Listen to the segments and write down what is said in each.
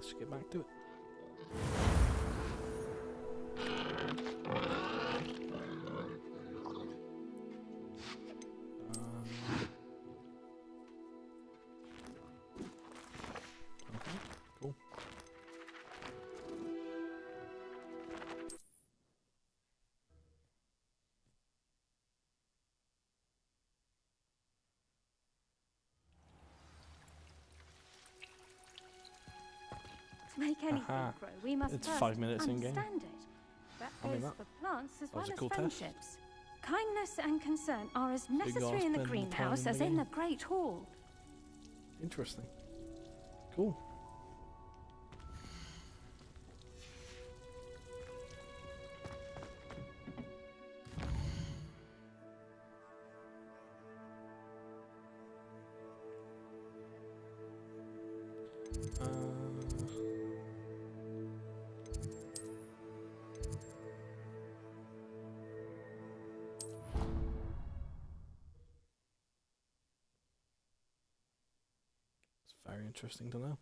let's get back to it. Okay, cool. To make anything Aha. grow, we must It's first 5 minutes in game. understand it. That I mean, goes that for plants as well was a as cool test. friendships. Kindness and concern are as you gotta necessary in the spend the time greenhouse in the as in game. the Great Hall. Interesting. Cool. It's very interesting to know.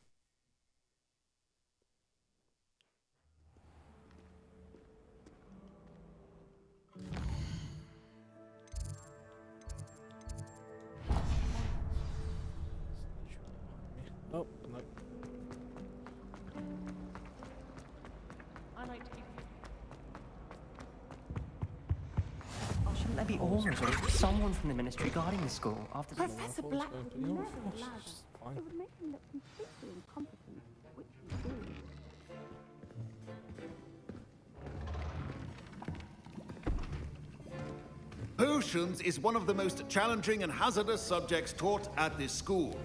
Oh, no. Shouldn't there be orders or someone from the ministry guarding the school after the... Professor Waffles Black going would to the never office, allow it's that. fine. It would make him look completely incompetent, which he is. Potions is one of the most challenging and hazardous subjects taught at this school.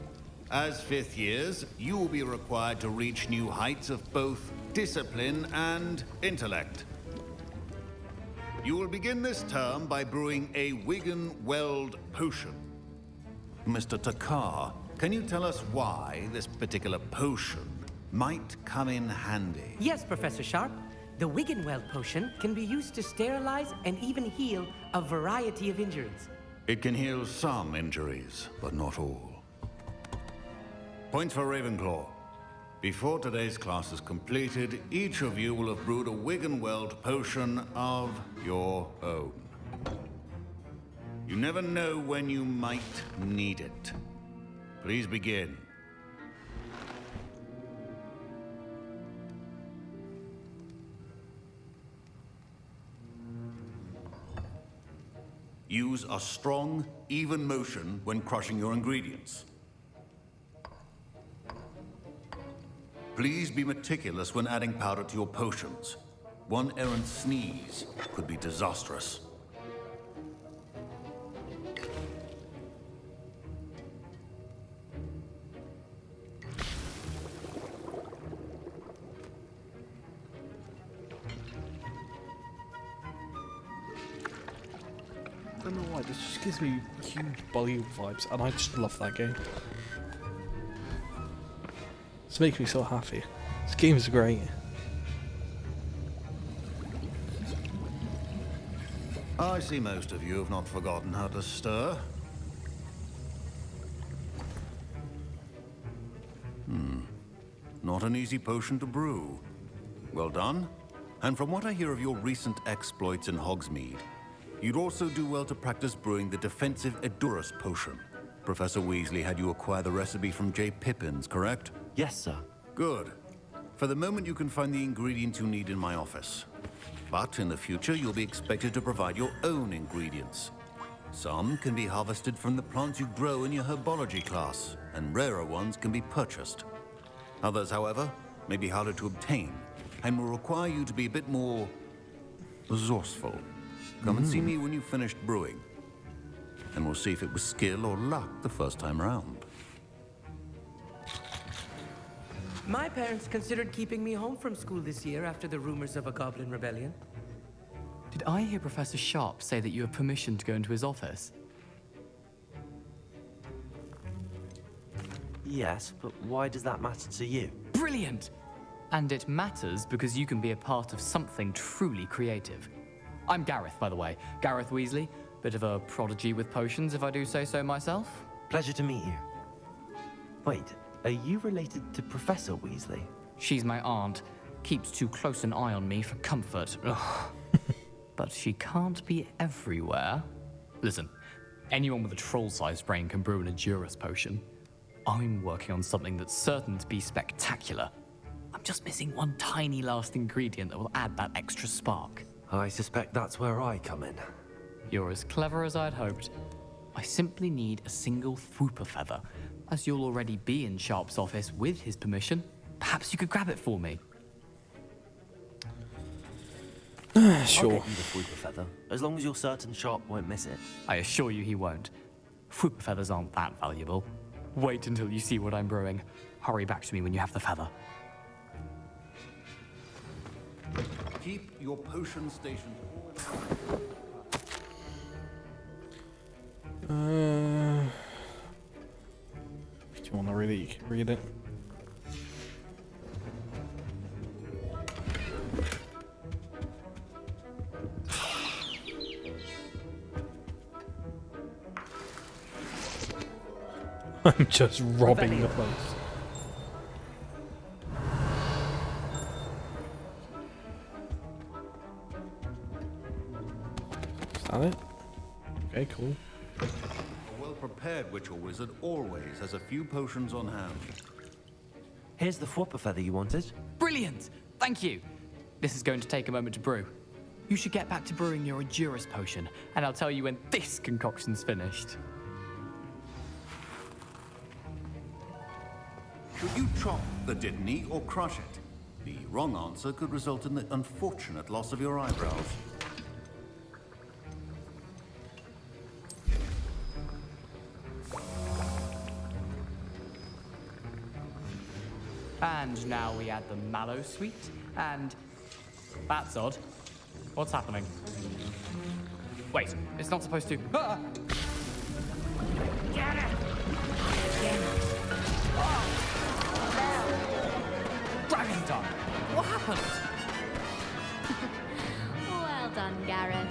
As fifth years, you will be required to reach new heights of both discipline and intellect. You will begin this term by brewing a Wigan-Weld potion. Mr. Takar, can you tell us why this particular potion might come in handy? Yes, Professor Sharp. The Wiggenweld potion can be used to sterilize and even heal a variety of injuries. It can heal some injuries, but not all. Points for Ravenclaw. Before today's class is completed, each of you will have brewed a Wiggenweld potion of your own. You never know when you might need it. Please begin. Use a strong, even motion when crushing your ingredients. Please be meticulous when adding powder to your potions. One errant sneeze could be disastrous. I don't know why, this just gives me huge Bollywood vibes, and I just love that game. This makes me so happy. This game is great. I see most of you have not forgotten how to stir. Not an easy potion to brew. Well done. And from what I hear of your recent exploits in Hogsmeade, you'd also do well to practice brewing the defensive Edurus potion. Professor Weasley had you acquire the recipe from J. Pippins, correct? Yes, sir. Good. For the moment, you can find the ingredients you need in my office. But in the future, you'll be expected to provide your own ingredients. Some can be harvested from the plants you grow in your herbology class, and rarer ones can be purchased. Others, however, may be harder to obtain, and will require you to be a bit more resourceful. Come and see me when you've finished brewing, and we'll see if it was skill or luck the first time round. My parents considered keeping me home from school this year after the rumors of a goblin rebellion. Did I hear Professor Sharp say that you have permission to go into his office? Yes, but why does that matter to you? Brilliant! And it matters because you can be a part of something truly creative. I'm Gareth, by the way. Gareth Weasley. Bit of a prodigy with potions, if I do say so myself. Pleasure to meet you. Wait, are you related to Professor Weasley? She's my aunt. Keeps too close an eye on me for comfort. Ugh. But she can't be everywhere. Listen, anyone with a troll-sized brain can brew an Endurus potion. I'm working on something that's certain to be spectacular. I'm just missing one tiny last ingredient that will add that extra spark. I suspect that's where I come in. You're as clever as I'd hoped. I simply need a single Fwooper feather. As you'll already be in Sharp's office with his permission, perhaps you could grab it for me. I'll Sure. get you the Fwooper feather, as long as you're certain Sharp won't miss it. I assure you he won't. Fwooper feathers aren't that valuable. Wait until you see what I'm brewing. Hurry back to me when you have the feather. Keep your potion stationed. If you want to read it, you can read it. I'm just robbing the place. Is that it? Okay, cool. A well-prepared witch or wizard always has a few potions on hand. Here's the Fwooper feather you wanted. Brilliant! Thank you! This is going to take a moment to brew. You should get back to brewing your Endurus potion, and I'll tell you when this concoction's finished. Should you chop the Didney or crush it? The wrong answer could result in the unfortunate loss of your eyebrows. And now we add the mallow sweet, and... That's odd. What's happening? Wait, it's not supposed to... Ah! Dragon Dung! What happened? Well done, Gareth.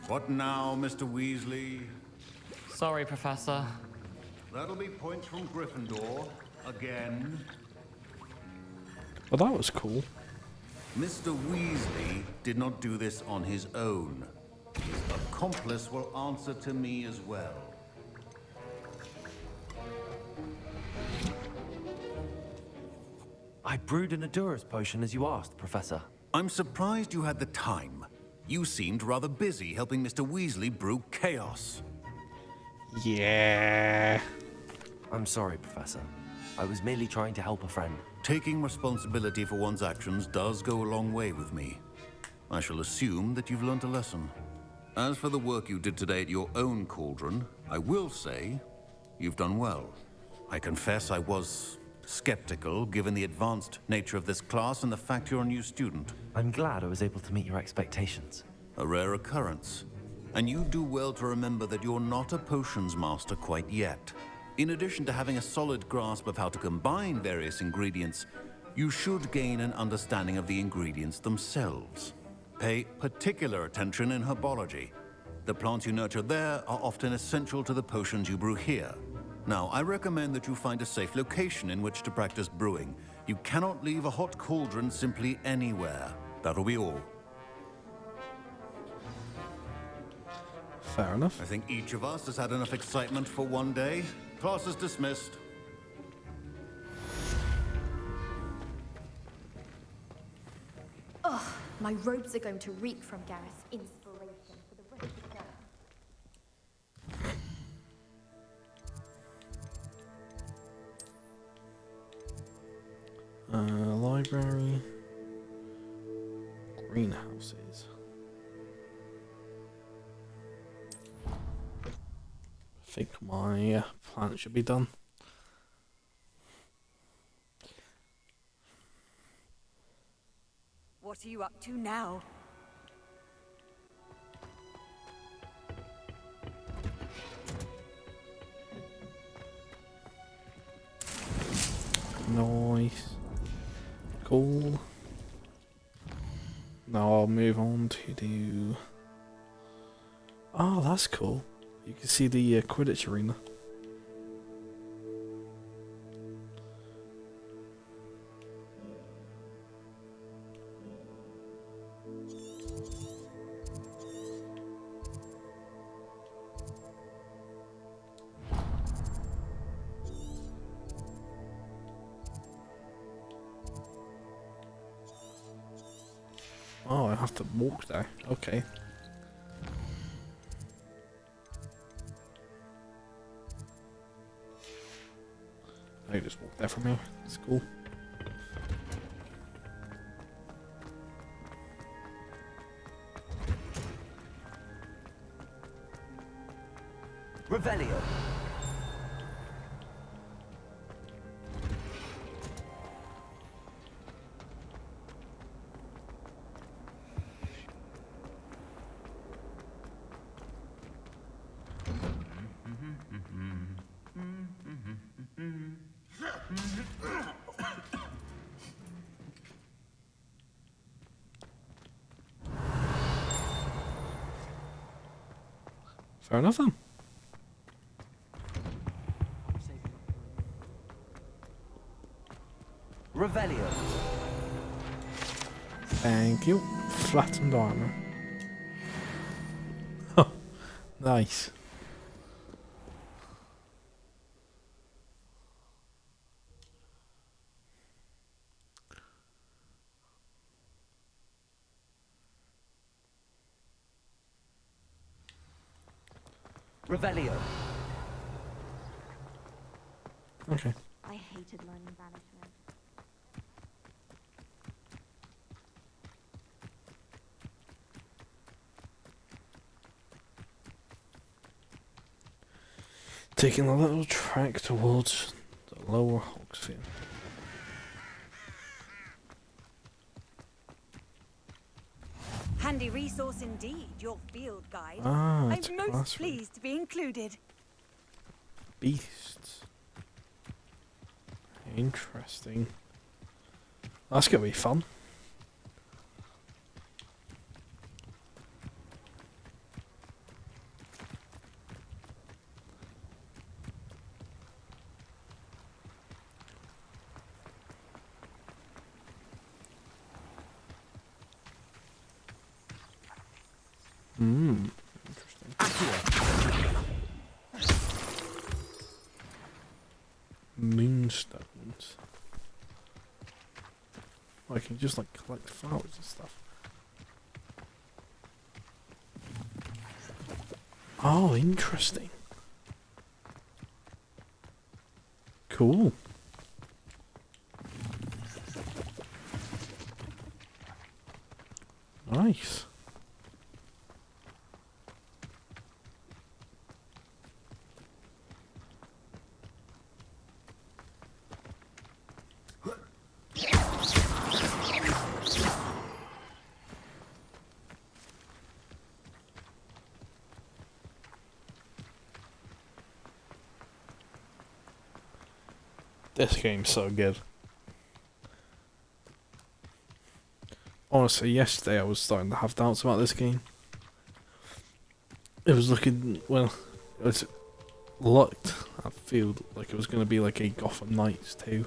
What now, Mr. Weasley? Sorry, Professor. That'll be points from Gryffindor. Again. Well, that was cool. Mr. Weasley did not do this on his own. His accomplice will answer to me as well. I brewed an Endurus potion as you asked, Professor. I'm surprised you had the time. You seemed rather busy helping Mr. Weasley brew chaos. Yeah. I'm sorry, Professor. I was merely trying to help a friend. Taking responsibility for one's actions does go a long way with me. I shall assume that you've learnt a lesson. As for the work you did today at your own cauldron, I will say you've done well. I confess I was skeptical, given the advanced nature of this class and the fact you're a new student. I'm glad I was able to meet your expectations. A rare occurrence. And you do well to remember that you're not a potions master quite yet. In addition to having a solid grasp of how to combine various ingredients, you should gain an understanding of the ingredients themselves. Pay particular attention in herbology. The plants you nurture there are often essential to the potions you brew here. Now, I recommend that you find a safe location in which to practice brewing. You cannot leave a hot cauldron simply anywhere. That'll be all. Fair enough. I think each of us has had enough excitement for one day. Class is dismissed. Ugh, my robes are going to reek from Gareth's inspiration for the rest of the term. Library. Greenhouses. I think my plant should be done. What are you up to now? Nice. Cool. Now I'll move on to do... Oh, that's cool. You can see the Quidditch arena. Oh, I have to walk there. Okay. I can just walk there from here. It's cool. Revelio. Fair enough then. Revelio. Thank you. Flattened armor. Huh. Nice. Revelio. Okay. I hated learning banishment. Taking a little trek towards the lower Hogsfield. Handy resource indeed, your field guide. Ah, I'm it's a most classroom. pleased to be included. Beasts. Interesting. That's gonna be fun. Interesting. Moonstones. Oh, I can just like collect flowers and stuff. Oh, interesting. Cool. Nice. This game's so good. Honestly, yesterday I was starting to have doubts about this game. It was looking, well, it was looked, I feel like it was going to be like a Gotham Knights 2.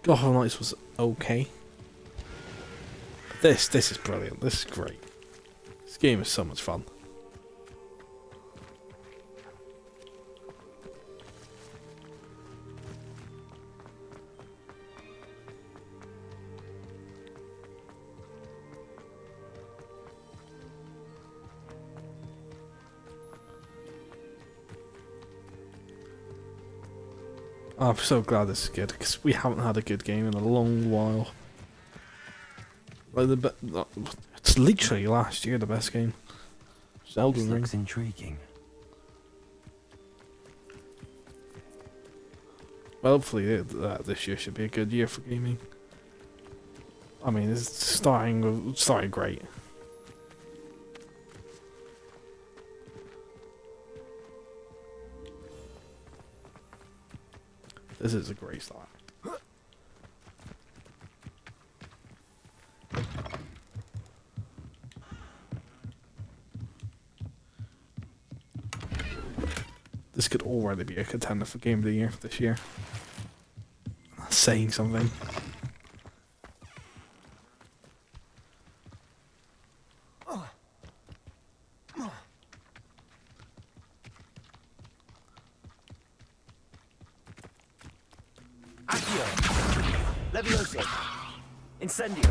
Gotham Knights was okay. This is brilliant. This is great. This game is so much fun. I'm so glad this is good because we haven't had a good game in a long while. Like it's literally last year the best game. Elden This Ring. looks intriguing. Well, hopefully this year should be a good year for gaming. I mean, it's starting great. This is a great start. This could already be a contender for Game of the Year this year. That's saying something. Accio. Levioso. Incendio.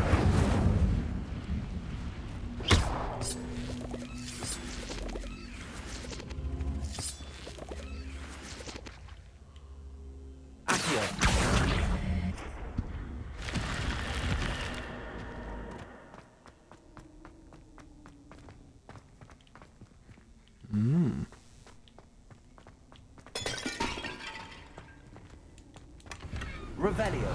Revelio.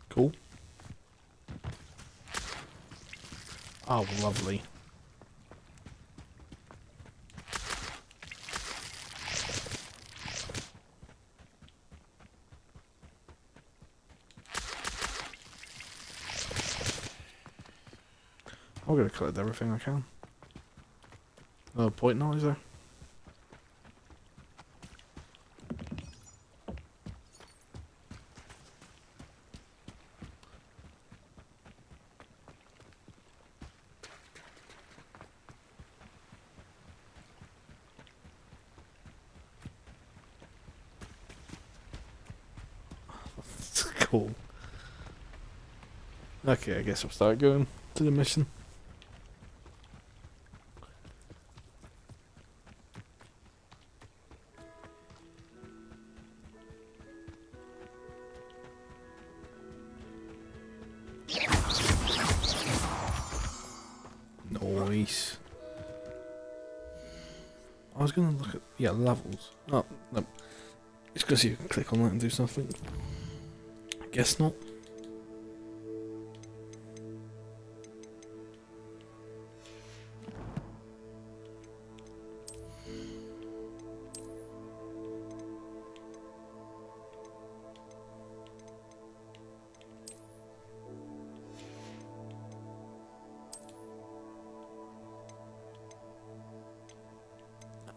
Cool. Oh, lovely. I'm gonna collect everything I can. No point now, is there? Cool. Okay, I guess I'll start going to the mission. Nice. I was gonna look at levels. Oh no, it's because you can click on that and do something. I guess not.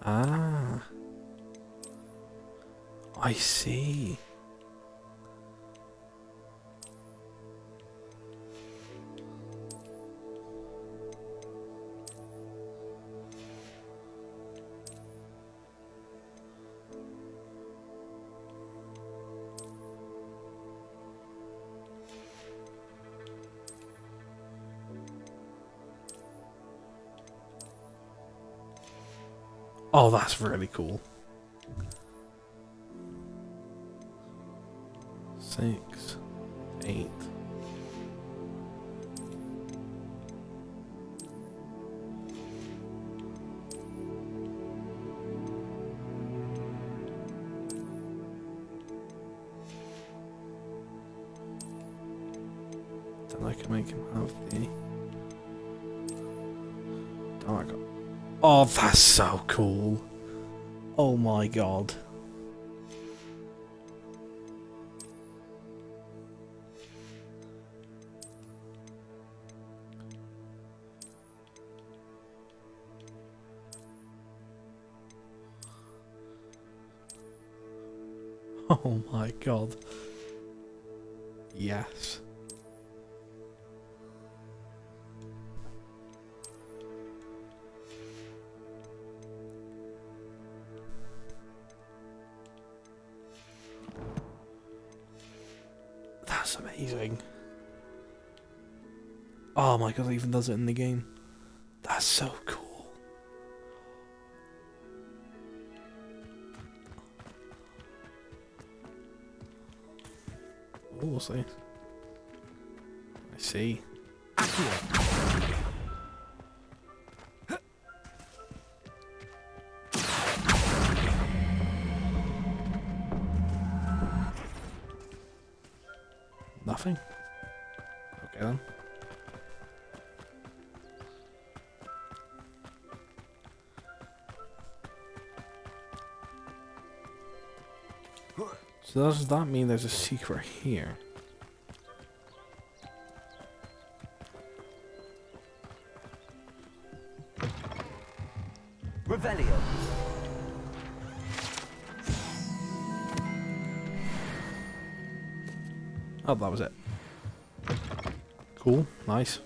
Ah, I see. Oh, that's really cool. 6, 8. Then I can make him have the dark. Oh, that's so cool. Oh my god. Oh my god. Yes. That's amazing. Oh my god, it even does it in the game. That's so cool. Oh, we'll see. I see. Nothing? Okay then. So does that mean there's a secret here? Revelio. Oh, that was it. Cool, nice.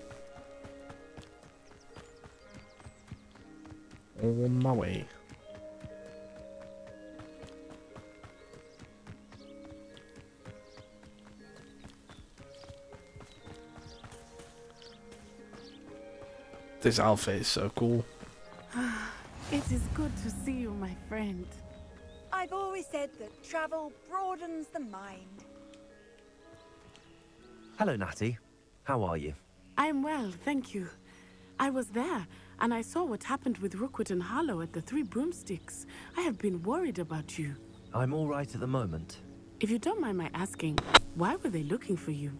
On my way. This outfit is so cool. It is good to see you, my friend. I've always said that travel broadens the mind. Hello, Natty. How are you? I'm well, thank you. I was there, and I saw what happened with Rookwood and Harlow at the Three Broomsticks. I have been worried about you. I'm all right at the moment. If you don't mind my asking, why were they looking for you?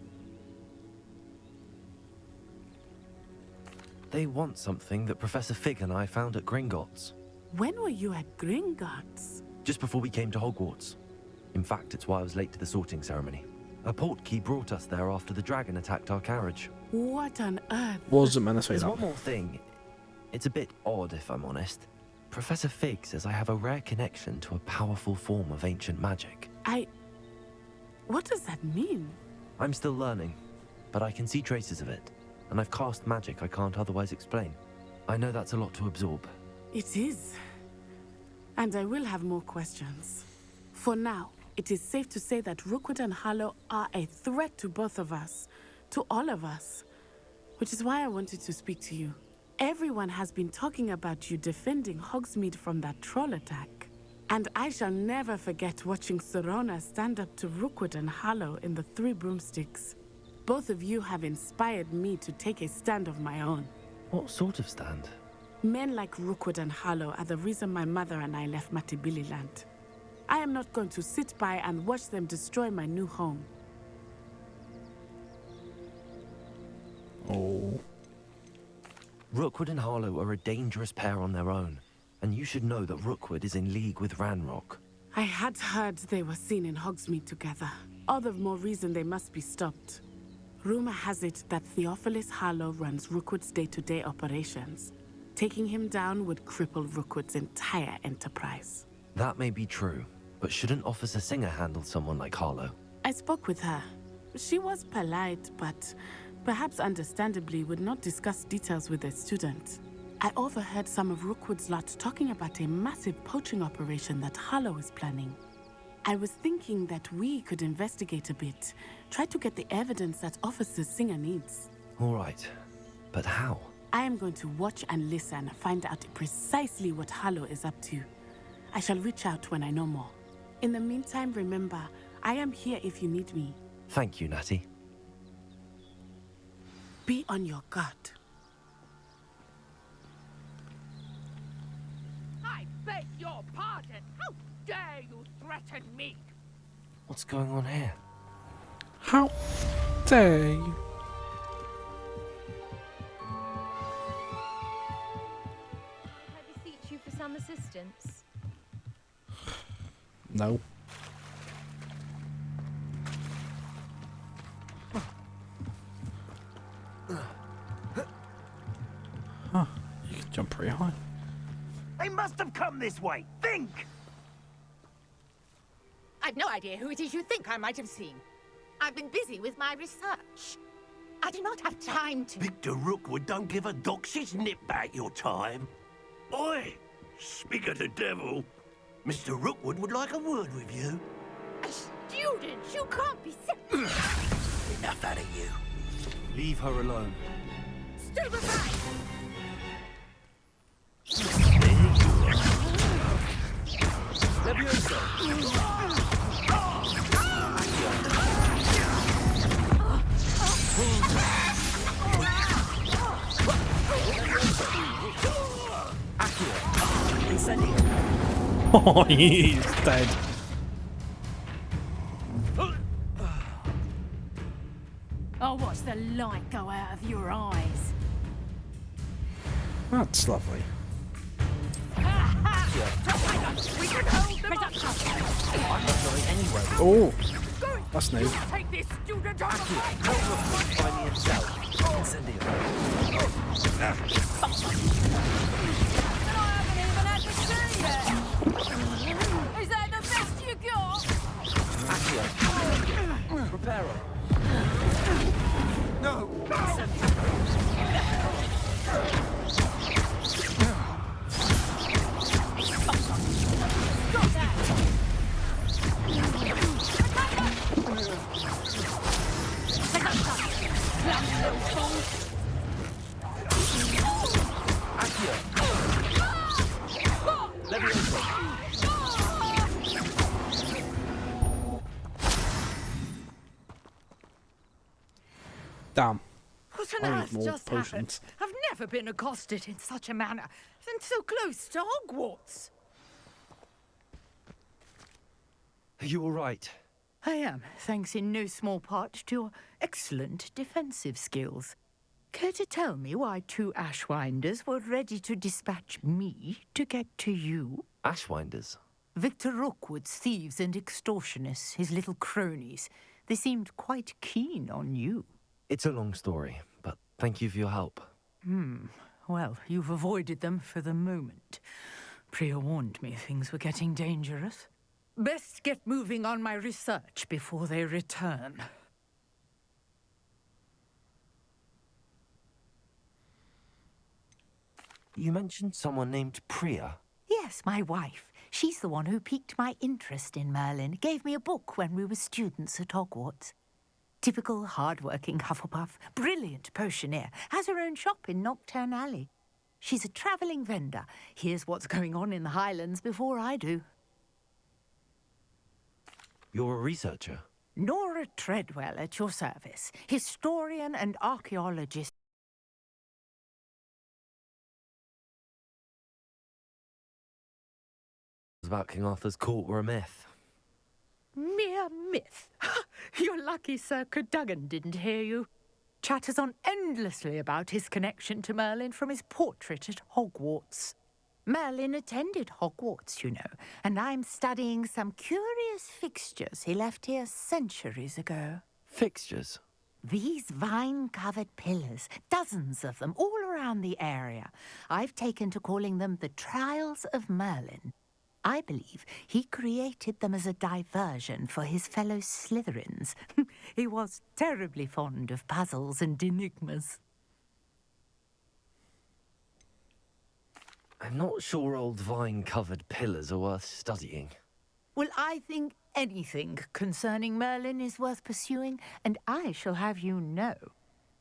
They want something that Professor Fig and I found at Gringotts. When were you at Gringotts? Just before we came to Hogwarts. In fact, it's why I was late to the sorting ceremony. A portkey brought us there after the dragon attacked our carriage. What on earth? Wasn't meant to say There's that. one more thing. It's a bit odd, if I'm honest. Professor Fig says I have a rare connection to a powerful form of ancient magic. What does that mean? I'm still learning, but I can see traces of it, and I've cast magic I can't otherwise explain. I know that's a lot to absorb. It is. And I will have more questions. For now, it is safe to say that Rookwood and Harlow are a threat to both of us. To all of us. Which is why I wanted to speak to you. Everyone has been talking about you defending Hogsmeade from that troll attack. And I shall never forget watching Sorona stand up to Rookwood and Harlow in the Three Broomsticks. Both of you have inspired me to take a stand of my own. What sort of stand? Men like Rookwood and Harlow are the reason my mother and I left Matabeleland. I am not going to sit by and watch them destroy my new home. Oh. Rookwood and Harlow are a dangerous pair on their own, and you should know that Rookwood is in league with Ranrock. I had heard they were seen in Hogsmeade together. All the more reason they must be stopped. Rumor has it that Theophilus Harlow runs Rookwood's day-to-day operations. Taking him down would cripple Rookwood's entire enterprise. That may be true, but shouldn't Officer Singer handle someone like Harlow? I spoke with her. She was polite, but perhaps understandably would not discuss details with a student. I overheard some of Rookwood's lot talking about a massive poaching operation that Harlow is planning. I was thinking that we could investigate a bit, try to get the evidence that Officer Singer needs. All right, but how? I am going to watch and listen, find out precisely what Harlow is up to. I shall reach out when I know more. In the meantime, remember, I am here if you need me. Thank you, Natty. Be on your guard. I beg your pardon. How dare you threaten me? What's going on here? How dare you? I beseech you for some assistance. No. Huh. You can jump pretty high. They must have come this way. Think! I've no idea who it is you think I might have seen. I've been busy with my research. I do not have time to... Victor Rookwood don't give a doxy's nip back your time. Oi! Speak of the devil. Mr. Rookwood would like a word with you. A student? You can't be serious. Enough out of you. Leave her alone. Stupefy! Oh, he's dead. I'll watch the light go out of your eyes. That's lovely. We can hold them up. Oh, that's new. Take this student on the way. Is that the best you got? Prepare her. No! Damn. What on I need earth more just happened? potions. I've never been accosted in such a manner, and so close to Hogwarts. Are you all right? I am, thanks in no small part to your excellent defensive skills. Care to tell me why 2 Ashwinders were ready to dispatch me to get to you? Ashwinders? Victor Rookwood's thieves and extortionists, his little cronies. They seemed quite keen on you. It's a long story, but thank you for your help. Well, you've avoided them for the moment. Priya warned me things were getting dangerous. Best get moving on my research before they return. You mentioned someone named Priya. Yes, my wife. She's the one who piqued my interest in Merlin. Gave me a book when we were students at Hogwarts. Typical hard-working Hufflepuff, brilliant potioneer, has her own shop in Knockturn Alley. She's a travelling vendor. Hears what's going on in the Highlands before I do. You're a researcher? Nora Treadwell at your service, historian and archaeologist. About King Arthur's court were a myth. Mere myth. You're lucky Sir Cadogan didn't hear you. Chatters on endlessly about his connection to Merlin from his portrait at Hogwarts. Merlin attended Hogwarts, you know, and I'm studying some curious fixtures he left here centuries ago. Fixtures? These vine-covered pillars, dozens of them, all around the area. I've taken to calling them the Trials of Merlin. I believe he created them as a diversion for his fellow Slytherins. He was terribly fond of puzzles and enigmas. I'm not sure old vine-covered pillars are worth studying. Well, I think anything concerning Merlin is worth pursuing, and I shall have you know,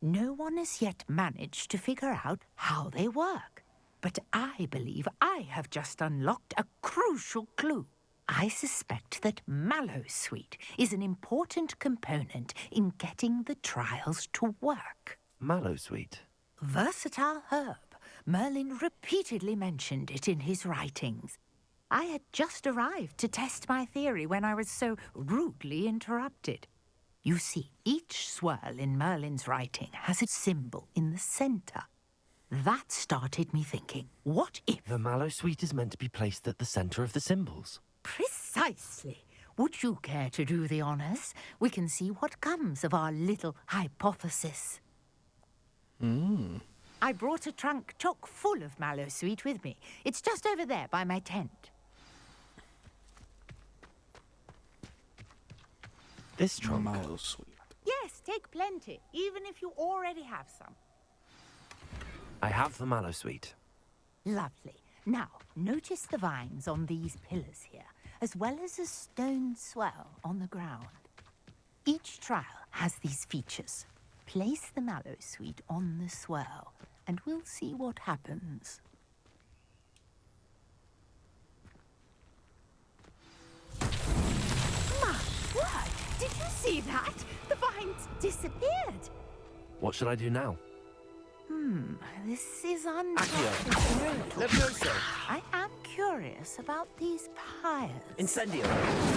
no one has yet managed to figure out how they work. But I believe I have just unlocked a crucial clue. I suspect that Mallowsweet is an important component in getting the trials to work. Mallowsweet? Versatile herb. Merlin repeatedly mentioned it in his writings. I had just arrived to test my theory when I was so rudely interrupted. You see, each swirl in Merlin's writing has a symbol in the centre. That started me thinking, what if... The Mallowsweet is meant to be placed at the centre of the symbols. Precisely. Would you care to do the honours? We can see what comes of our little hypothesis. I brought a trunk chock full of Mallowsweet with me. It's just over there by my tent. This trunk? Mallowsweet. Yes, take plenty, even if you already have some. I have the Mallowsweet. Lovely. Now, notice the vines on these pillars here, as well as a stone swell on the ground. Each trial has these features. Place the Mallowsweet on the swell, and we'll see what happens. My word! Did you see that? The vines disappeared. What should I do now? This is unprecedented. Levioso! I am curious about these pyres. Incendio!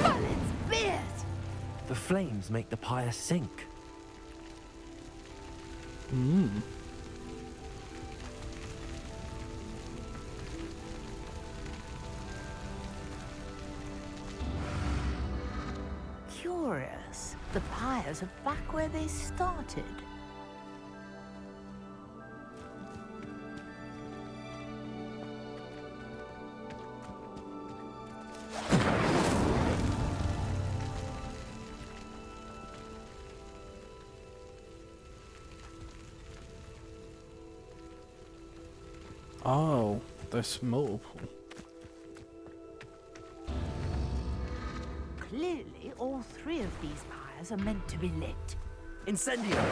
Merlin's beard! The flames make the pyre sink. Curious. The pyres are back where they started. Oh, there's multiple. Clearly, all 3 of these pyres fires are meant to be lit. Incendio!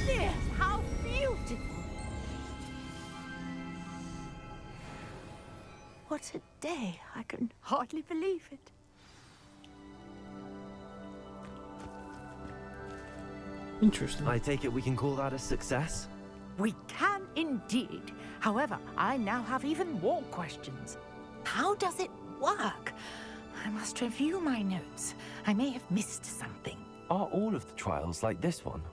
Yes, how beautiful! What a day. I can hardly believe it. Interesting. I take it we can call that a success? We can indeed. However, I now have even more questions. How does it work? I must review my notes. I may have missed something. Are all of the trials like this one?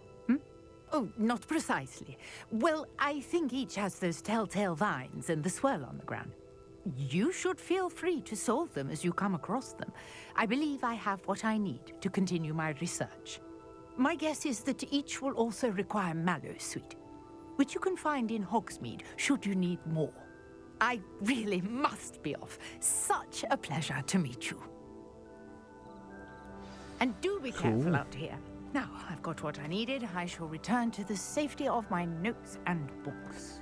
Oh, not precisely. Well, I think each has those telltale vines and the swirl on the ground. You should feel free to solve them as you come across them. I believe I have what I need to continue my research. My guess is that each will also require mallow sweet, which you can find in Hogsmeade should you need more. I really must be off. Such a pleasure to meet you. And do be careful out here. Now, I've got what I needed. I shall return to the safety of my notes and books.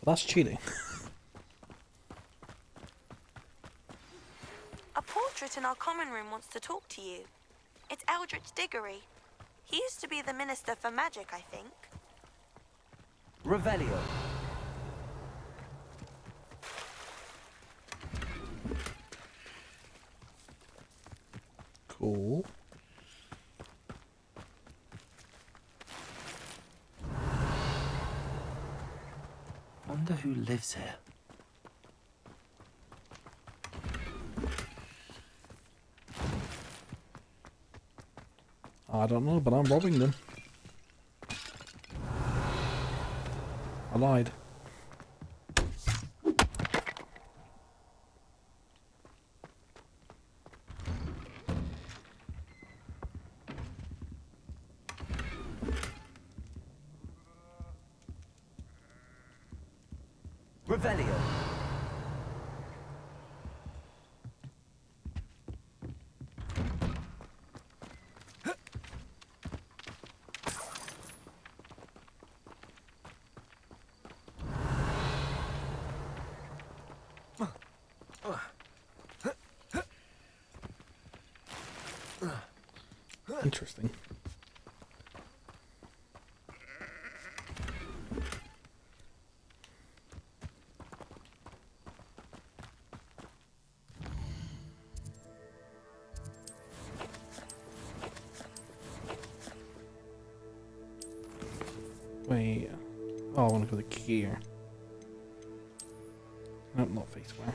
That's cheating. A portrait in our common room wants to talk to you. It's Eldritch Diggory. He used to be the Minister for Magic, I think. Revelio. Cool. Wonder who lives here. I don't know, but I'm robbing them. I lied. Revelio. Interesting. Wait. Oh, I want to go to gear. Nope, not face wear.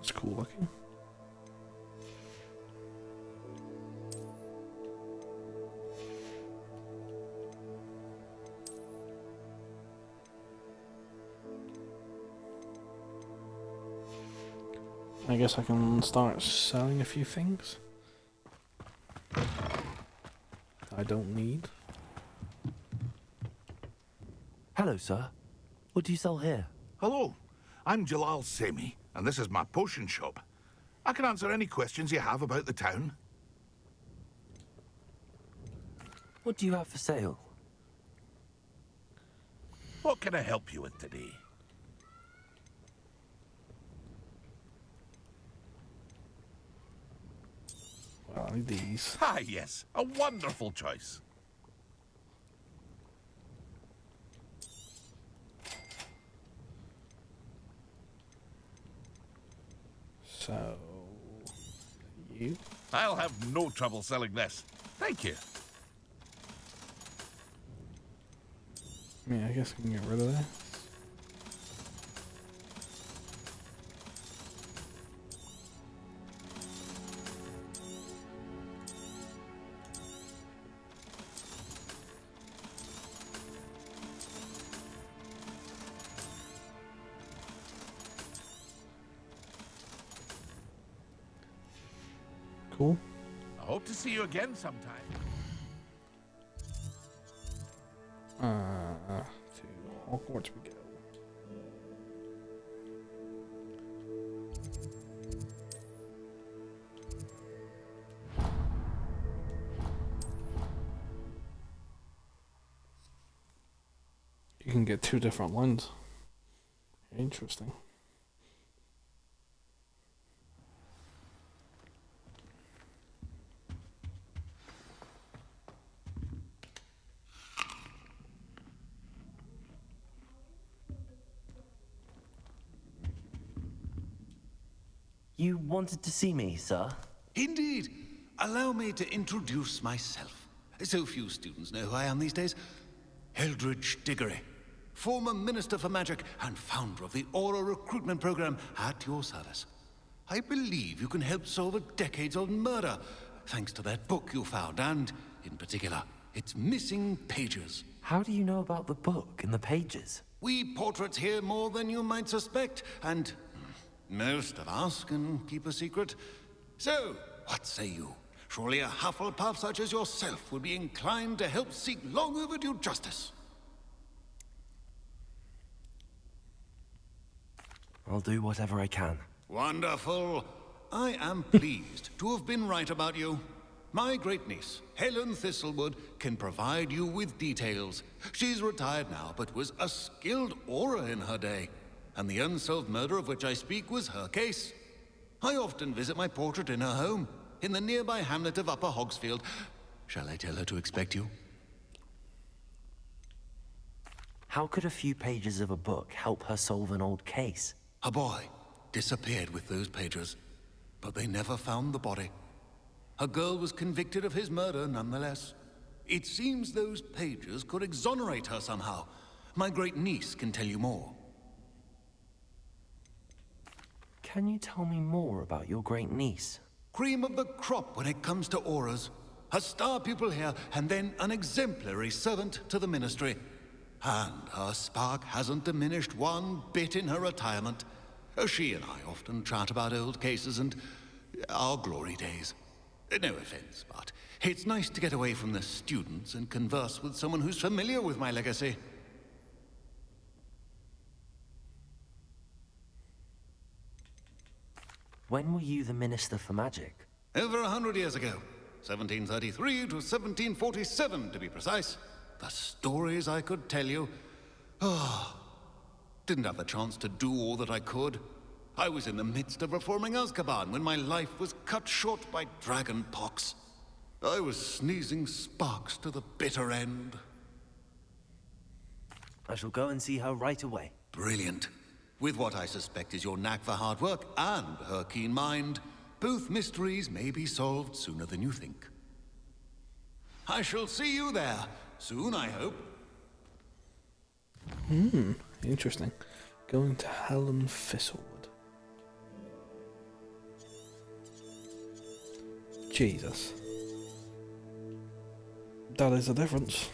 It's cool looking. I guess I can start selling a few things I don't need. Hello, sir. What do you sell here? Hello, I'm Jalal Semi, and this is my potion shop. I can answer any questions you have about the town. What do you have for sale? What can I help you with today? Well, I need these. Ah, yes, a wonderful choice. So, you? I'll have no trouble selling this. Thank you. Yeah, I guess I can get rid of this. cool. I hope to see you again sometime. To Hogwarts we go. You can get 2 different ones. Interesting. You wanted to see me, sir? Indeed. Allow me to introduce myself. So few students know who I am these days. Eldridge Diggory, former Minister for Magic and founder of the Aura Recruitment Program, at your service. I believe you can help solve a decades-old murder, thanks to that book you found, and, in particular, its missing pages. How do you know about the book and the pages? We portraits hear more than you might suspect, and most of us can keep a secret. So, what say you? Surely a Hufflepuff such as yourself would be inclined to help seek long overdue justice. I'll do whatever I can. Wonderful. I am pleased to have been right about you. My great-niece, Helen Thistlewood, can provide you with details. She's retired now, but was a skilled aura in her day. And the unsolved murder of which I speak was her case. I often visit my portrait in her home, in the nearby hamlet of Upper Hogsfield. Shall I tell her to expect you? How could a few pages of a book help her solve an old case? A boy disappeared with those pages, but they never found the body. A girl was convicted of his murder nonetheless. It seems those pages could exonerate her somehow. My great-niece can tell you more. Can you tell me more about your great-niece? Cream of the crop when it comes to auras. A star pupil here, and then an exemplary servant to the ministry. And her spark hasn't diminished one bit in her retirement. She and I often chat about old cases and our glory days. No offense, but it's nice to get away from the students and converse with someone who's familiar with my legacy. When were you the Minister for Magic? Over 100 years ago. 1733 to 1747, to be precise. The stories I could tell you. Didn't have the chance to do all that I could. I was in the midst of reforming Azkaban when my life was cut short by dragon pox. I was sneezing sparks to the bitter end. I shall go and see her right away. Brilliant. With what I suspect is your knack for hard work and her keen mind, both mysteries may be solved sooner than you think. I shall see you there soon, I hope. Interesting. Going to Helen Thistlewood. Jesus. That is a difference.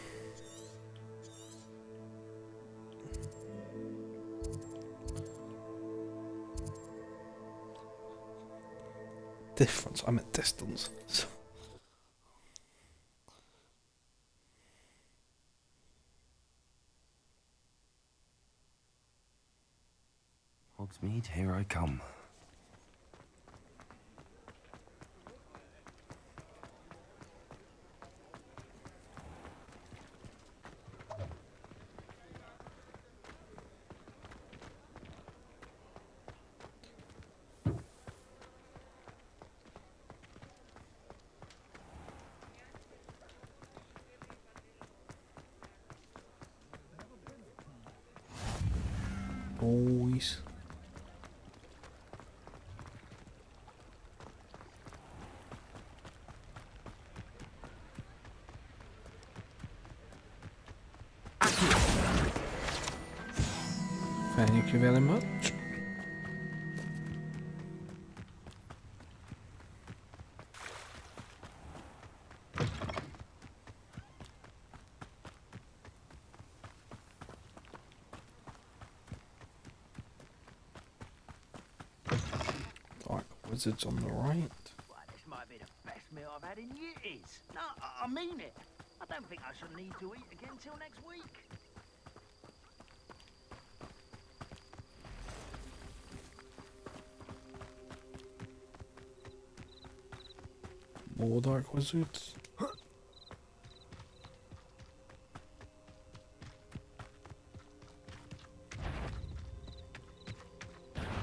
Difference, I meant distance. Hogsmeade, here I come. Boys. Thank you very much. Dark wizards on the right. Well, this might be the meal I've had in years. No, I mean it. I don't think I shall need to eat again till next week. More dark wizards.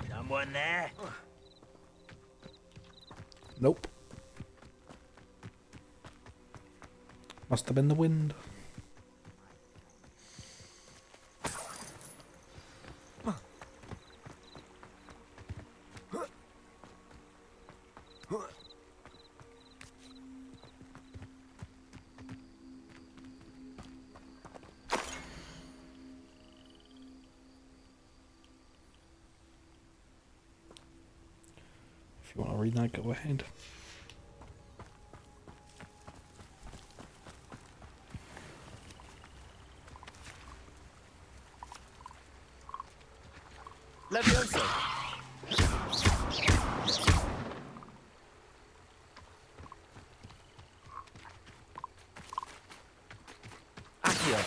Someone there? Nope. Must have been the wind. If you want to read that, go ahead. Levioso! Accio!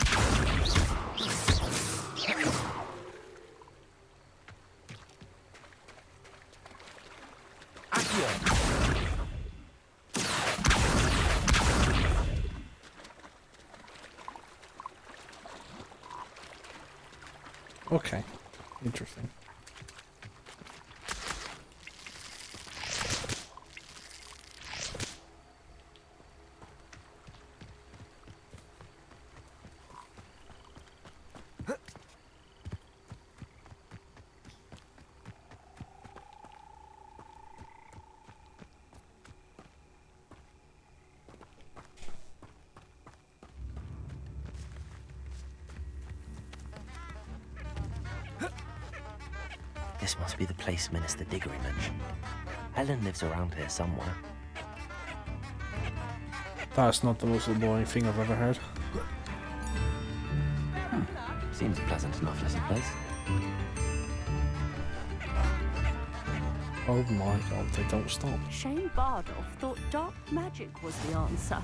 Accio! Okay. Interesting. This must be the place Minister Diggory mentioned. Helen lives around here somewhere. That's not the most boring thing I've ever heard. Seems a pleasant enough little place. Oh my god, they don't stop. Shane Bardolph thought dark magic was the answer.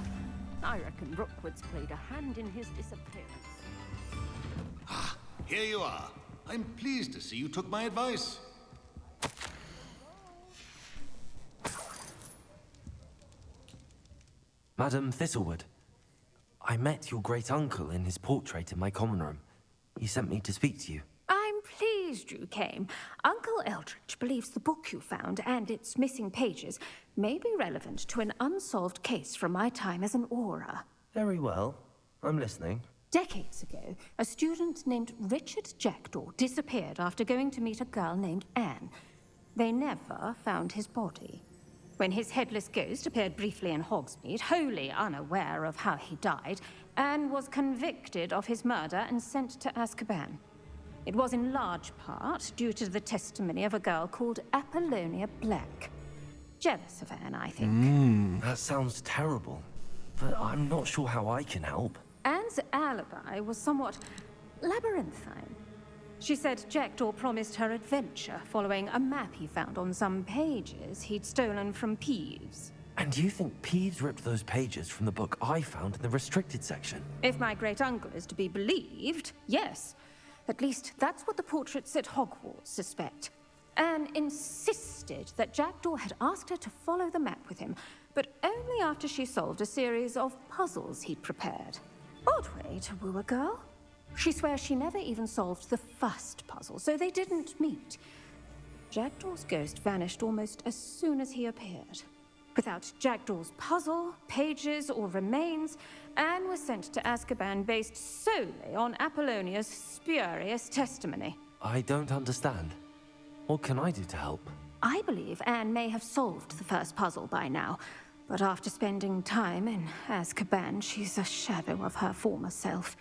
I reckon Rookwood's played a hand in his disappearance. Ah, here you are. I'm pleased to see you took my advice. Madam Thistlewood, I met your great-uncle in his portrait in my common room. He sent me to speak to you. I'm pleased you came. Uncle Eldridge believes the book you found and its missing pages may be relevant to an unsolved case from my time as an aura. Very well. I'm listening. Decades ago, a student named Richard Jackdaw disappeared after going to meet a girl named Anne. They never found his body. When his headless ghost appeared briefly in Hogsmeade, wholly unaware of how he died, Anne was convicted of his murder and sent to Azkaban. It was in large part due to the testimony of a girl called Apollonia Black. Jealous of Anne, I think. That sounds terrible, but I'm not sure how I can help. Anne's alibi was somewhat labyrinthine. She said Jackdaw promised her adventure following a map he found on some pages he'd stolen from Peeves. And you think Peeves ripped those pages from the book I found in the restricted section? If my great-uncle is to be believed, yes. At least that's what the portraits at Hogwarts suspect. Anne insisted that Jackdaw had asked her to follow the map with him, but only after she solved a series of puzzles he'd prepared. Odd way to woo a girl. She swears she never even solved the first puzzle, so they didn't meet. Jackdaw's ghost vanished almost as soon as he appeared. Without Jackdaw's puzzle, pages, or remains, Anne was sent to Azkaban based solely on Apollonia's spurious testimony. I don't understand. What can I do to help? I believe Anne may have solved the first puzzle by now, but after spending time in Azkaban, she's a shadow of her former self.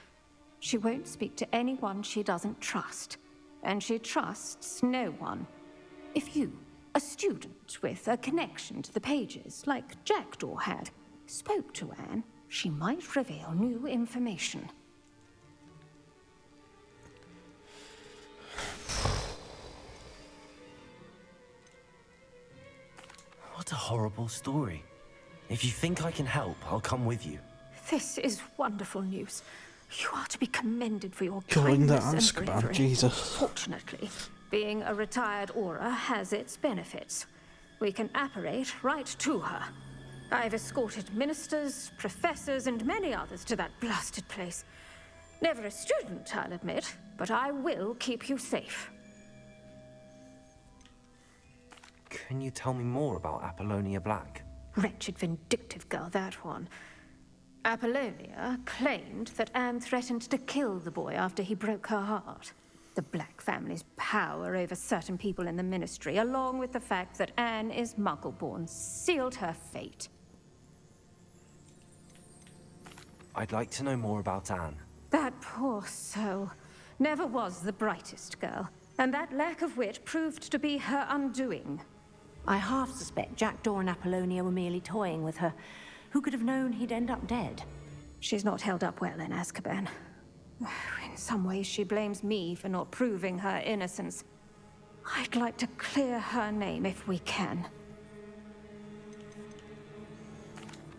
She won't speak to anyone she doesn't trust, and she trusts no one. If you, a student with a connection to the pages, like Jackdaw had, spoke to Anne, she might reveal new information. What a horrible story. If you think I can help, I'll come with you. This is wonderful news. You are to be commended for your Going to kindness and Azkaban, bravery. Jesus. Fortunately, being a retired Aura has its benefits. We can apparate right to her. I've escorted ministers, professors, and many others to that blasted place. Never a student, I'll admit, but I will keep you safe. Can you tell me more about Apollonia Black? Wretched, vindictive girl, that one. Apollonia claimed that Anne threatened to kill the boy after he broke her heart. The Black family's power over certain people in the Ministry, along with the fact that Anne is Muggle-born, sealed her fate. I'd like to know more about Anne. That poor soul never was the brightest girl, and that lack of wit proved to be her undoing. I half suspect Jackdaw and Apollonia were merely toying with her. Who could have known he'd end up dead? She's not held up well in Azkaban. In some ways, she blames me for not proving her innocence. I'd like to clear her name if we can.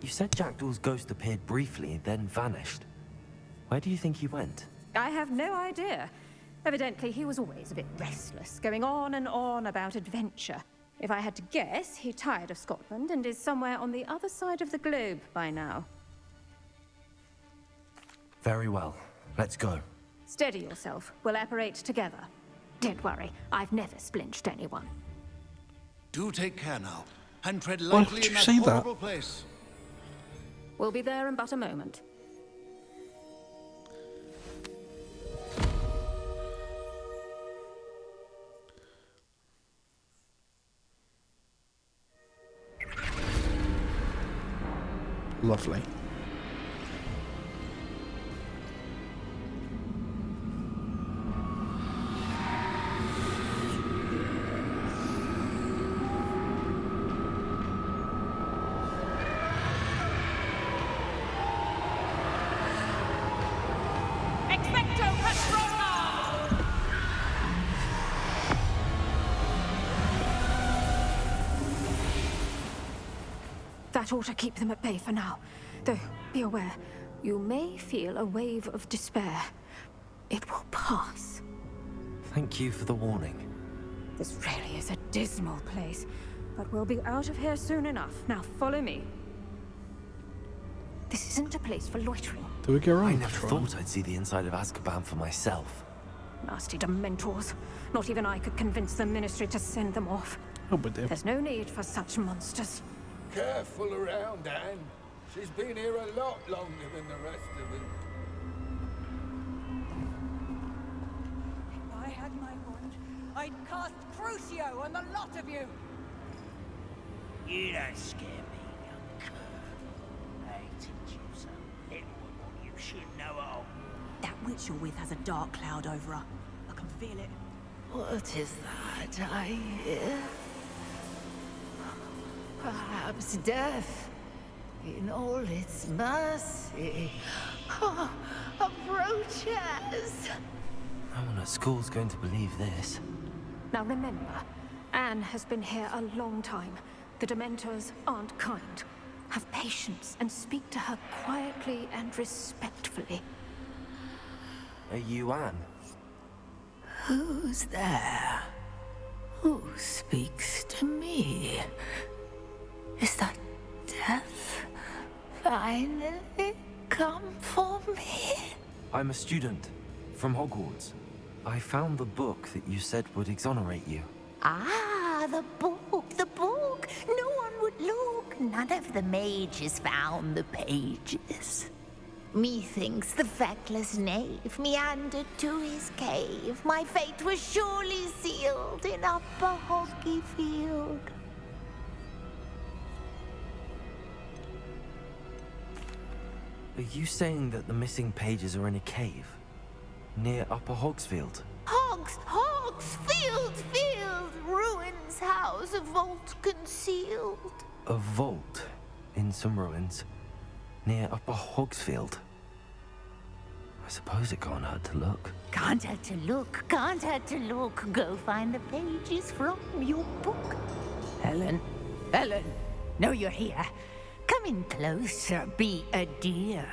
You said Jackdaw's ghost appeared briefly, then vanished. Where do you think he went? I have no idea. Evidently, he was always a bit restless, going on and on about adventure. If I had to guess, he tired of Scotland and is somewhere on the other side of the globe by now. Very well. Let's go. Steady yourself. We'll apparate together. Don't worry, I've never splinched anyone. Do take care now, and tread Why lightly would in you that say that? horrible place. We'll be there in but a moment. Lovely. That ought to keep them at bay for now. Though, be aware, you may feel a wave of despair. It will pass. Thank you for the warning. This really is a dismal place, but we'll be out of here soon enough. Now follow me. This isn't a place for loitering. Do we go wrong? I never thought I'd see the inside of Azkaban for myself. Nasty Dementors. Not even I could convince the Ministry to send them off. Oh, but dear. There's no need for such monsters. Careful around, Anne. She's been here a lot longer than the rest of them. If I had my wand, I'd cast Crucio on the lot of you. You don't scare me, young cur. I teach you so little of what you should know of. That witch you're with has a dark cloud over her. I can feel it. What is that I hear? Perhaps death, in all its mercy, approaches. No one at school's going to believe this. Now remember, Anne has been here a long time. The Dementors aren't kind. Have patience and speak to her quietly and respectfully. Are you Anne? Who's there? Who speaks to me? Is that death finally come for me? I'm a student from Hogwarts. I found the book that you said would exonerate you. Ah, the book, the book. No one would look. None of the mages found the pages. Methinks the feckless knave meandered to his cave. My fate was surely sealed in Upper Hoggyfield. Are you saying that the missing pages are in a cave? Near Upper Hogsfield? Hogsfield, ruins house, a vault concealed. A vault in some ruins near Upper Hogsfield. I suppose it can't hurt to look. Can't hurt to look, can't hurt to look. Go find the pages from your book. Helen, no, you're here. Come Come in closer, be a dear.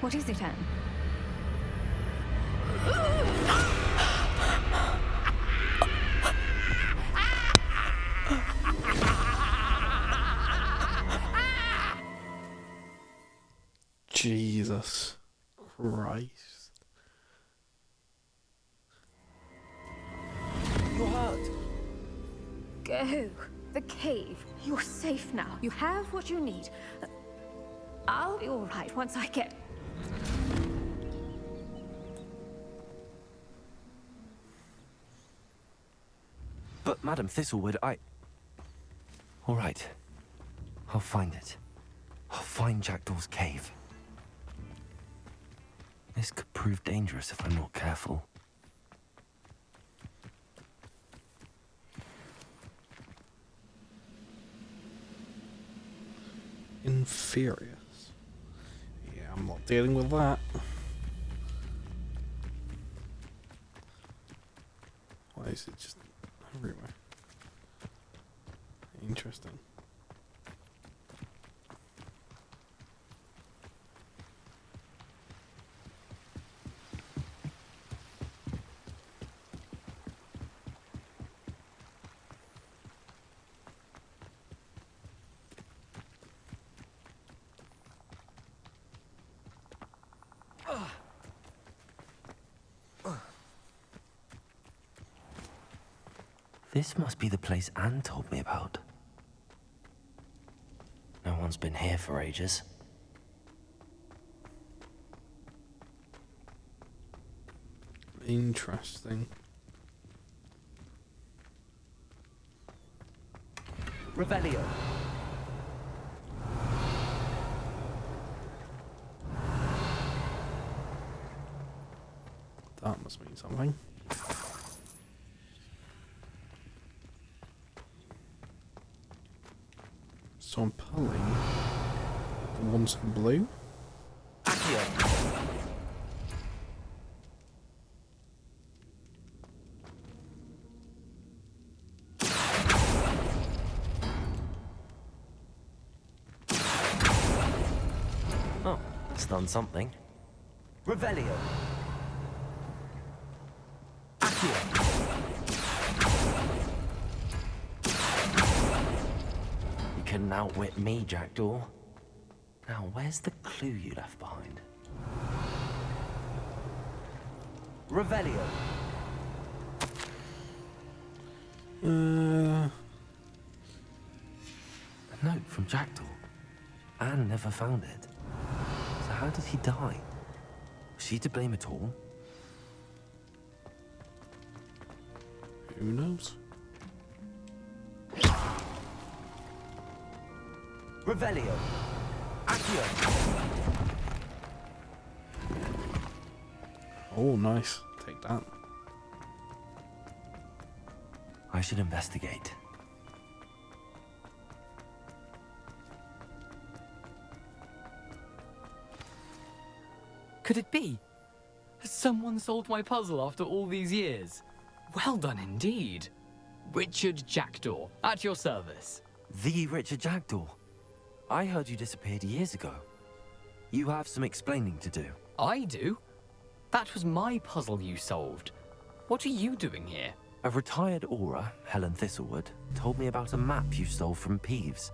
What is it, Anne? Jesus Christ. You're hurt. Go. The cave. You're safe now. You have what you need. I'll be all right once I get... But, Madam Thistlewood, all right. I'll find it. I'll find Jackdaw's cave. This could prove dangerous if I'm not careful. Infurious. Yeah, I'm not dealing with that. Why is it just everywhere? Interesting. This must be the place Anne told me about. No one's been here for ages. Interesting. Revelio. That must mean something. So I'm pulling the ones in blue. Oh, it's done something. Revelio. You couldn't outwit me, Jackdaw. Now, where's the clue you left behind? Revelio. A note from Jackdaw. Anne never found it. So how did he die? Was she to blame at all? Who knows? Revelio. Accio. Oh, nice. Take that. I should investigate. Could it be? Has someone solved my puzzle after all these years? Well done indeed. Richard Jackdaw, at your service. The Richard Jackdaw. I heard you disappeared years ago. You have some explaining to do. I do? That was my puzzle you solved. What are you doing here? A retired aura, Helen Thistlewood, told me about a map you stole from Peeves.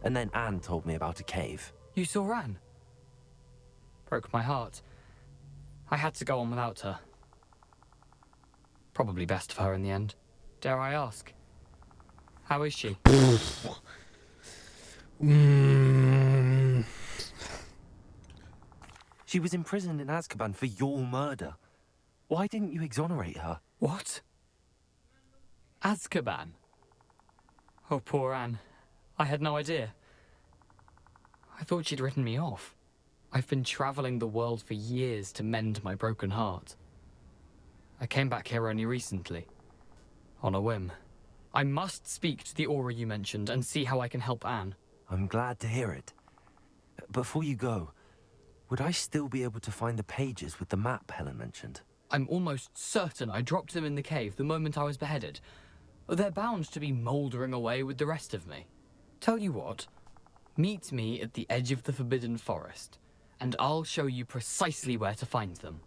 And then Anne told me about a cave. You saw Anne? Broke my heart. I had to go on without her. Probably best of her in the end. Dare I ask? How is she? She was imprisoned in Azkaban for your murder. Why didn't you exonerate her? What? Azkaban? Oh, poor Anne. I had no idea. I thought she'd written me off. I've been traveling the world for years to mend my broken heart. I came back here only recently. On a whim. I must speak to the aura you mentioned and see how I can help Anne. I'm glad to hear it. Before you go, would I still be able to find the pages with the map Helen mentioned? I'm almost certain I dropped them in the cave the moment I was beheaded. They're bound to be mouldering away with the rest of me. Tell you what, meet me at the edge of the Forbidden Forest, and I'll show you precisely where to find them.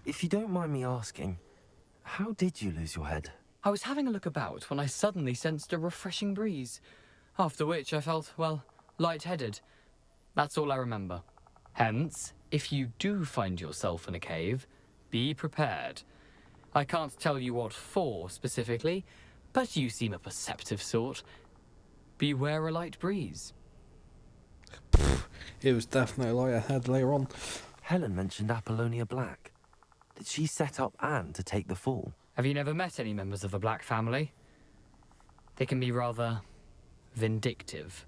If you don't mind me asking, how did you lose your head? I was having a look about when I suddenly sensed a refreshing breeze, after which I felt, well, lightheaded. That's all I remember. Hence, if you do find yourself in a cave, be prepared. I can't tell you what for specifically, but you seem a perceptive sort. Beware a light breeze. It was definitely light ahead later on. Helen mentioned Apollonia Black. Did she set up Anne to take the fall? Have you never met any members of the Black family? They can be rather vindictive.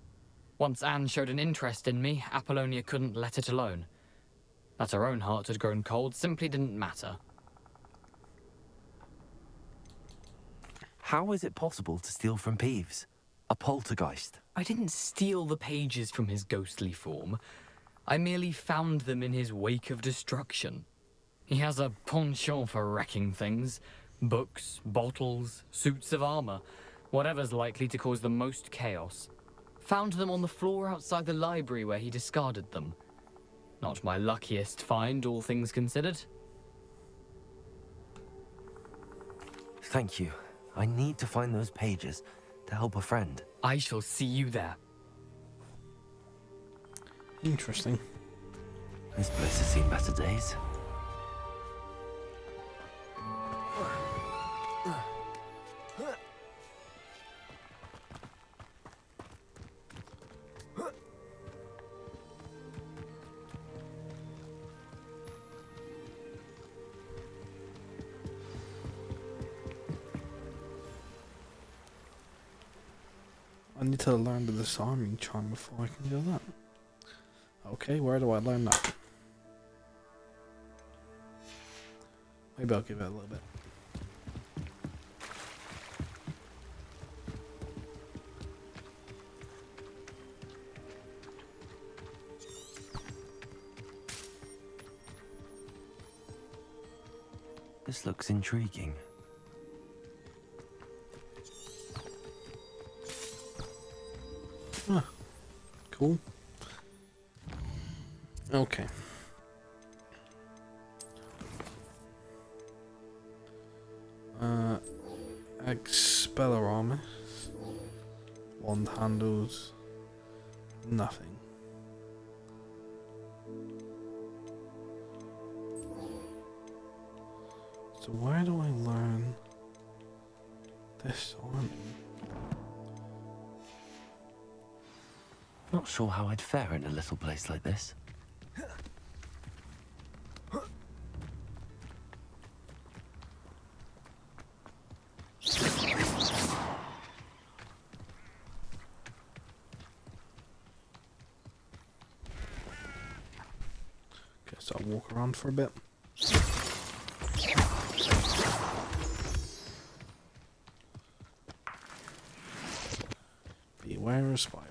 Once Anne showed an interest in me, Apollonia couldn't let it alone. That her own heart had grown cold simply didn't matter. How is it possible to steal from Peeves? A poltergeist? I didn't steal the pages from his ghostly form. I merely found them in his wake of destruction. He has a penchant for wrecking things. Books, bottles, suits of armor. Whatever's likely to cause the most chaos. Found them on the floor outside the library where he discarded them. Not my luckiest find, all things considered. Thank you. I need to find those pages to help a friend. I shall see you there. Interesting. This place has seen better days. I need to learn the disarming charm before I can do that. Okay, where do I learn that? Maybe I'll give it a little bit. This looks intriguing. Ah, cool. Okay. Expeller armor. Wand handles. Nothing. So where do I learn this armor? Not sure how I'd fare in a little place like this. Guess I'll walk around for a bit. Beware of spiders.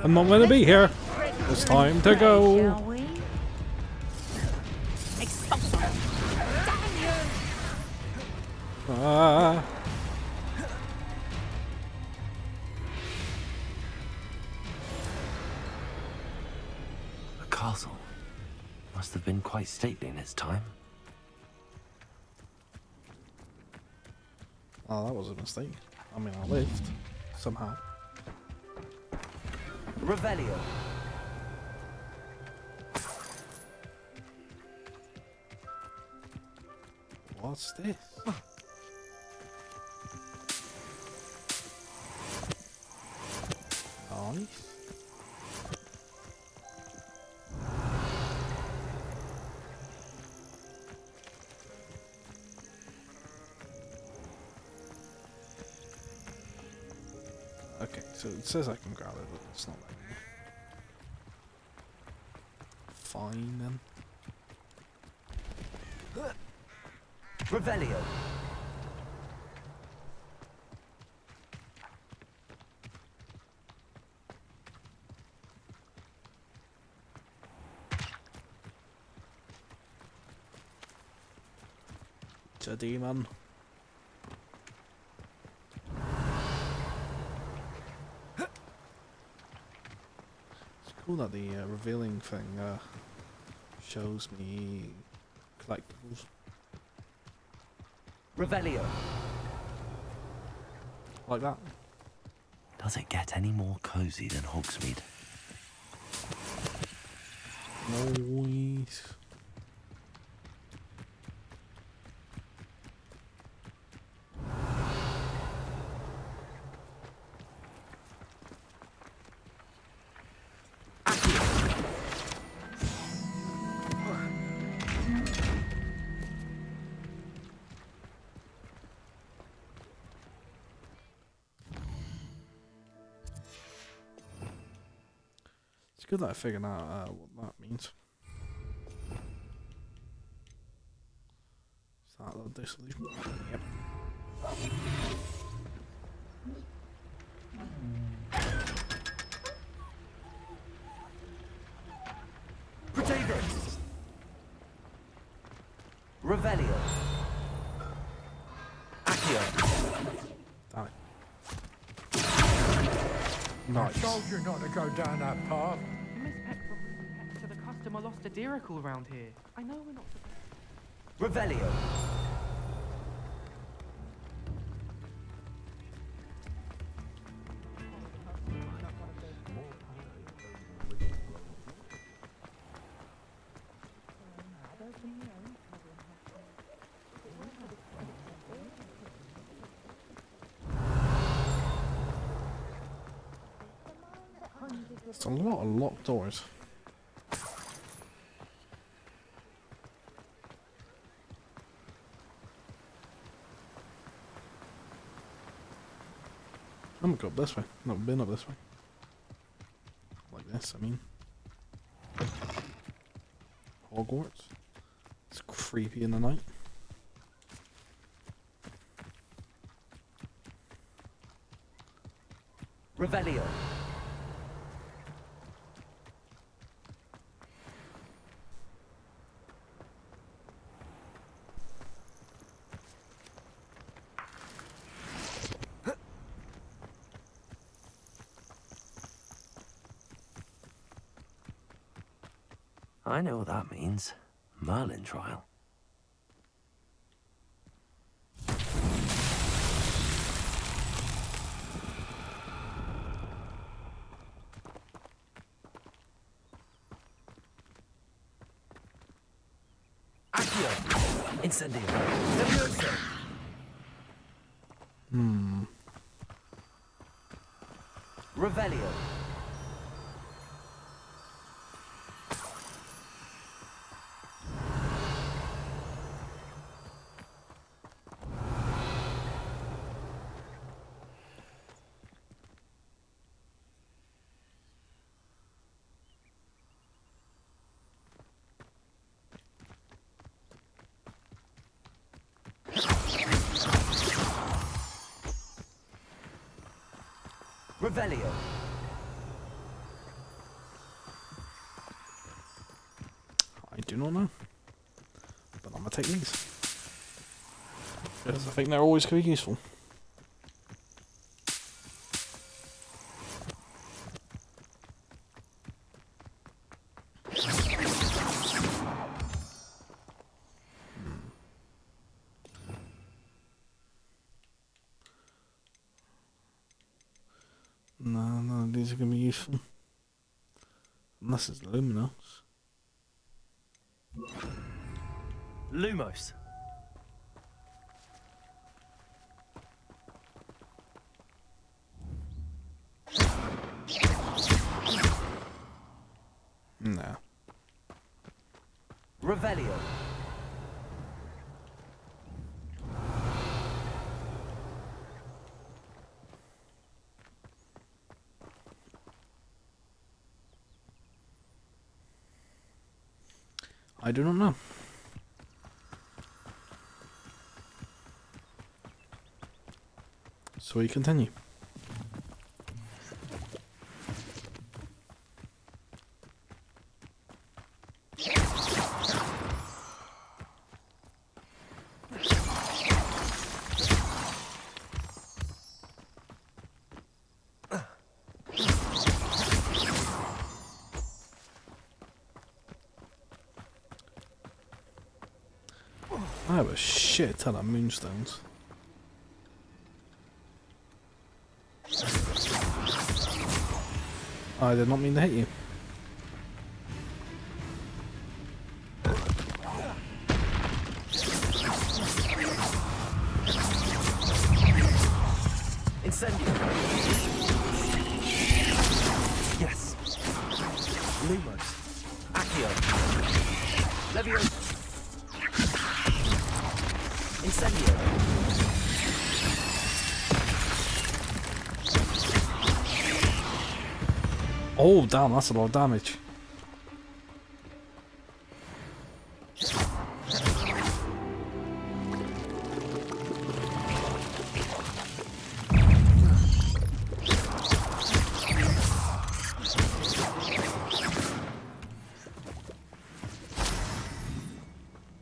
I'm not gonna be here. It's time to go. Ah. The castle must have been quite stately in its time. Oh, that was a mistake. I mean, I lived somehow. Revelio. What's this? Nice. so it says I can grab it, but it's not letting me. Fine then. Revelio. It's a demon. It's cool that the revealing thing shows me collectibles. Revelio. Like that. Does it get any more cozy than Hogsmeade? Noise. It's good that I figured out what that means. Is that the dissolution? Yep. Protagonist. Revelio. Accio. Damn it. Nice. I told you not to go down that path. Miss Peck to the customer lost a diracle around here. I know we're not. Revelio. It's a lot of locked doors. I haven't got up this way. Not been up this way. Like this, I mean. Hogwarts. It's creepy in the night. Revelio. I know what that means. Merlin trial. Accio. Incendio. Levioso. Revelio. Revelio. I do not know. But I'm gonna take these. Because I think they're always going to be useful. No, these are going to be useful. Unless it's Luminos. Lumos. No. Revelio. I do not know. So we continue. I have a shit ton of moonstones. I did not mean to hit you. Incendio. Yes. Lumos. Accio. Leviosa. Incendio. Oh damn, that's a lot of damage.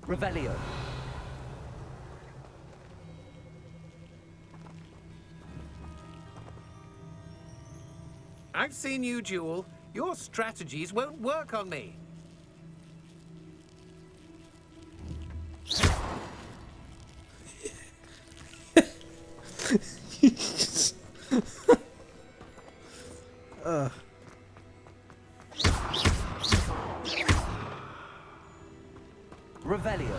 Revelio. I've seen you, Jewel. Your strategies won't work on me. Revelio.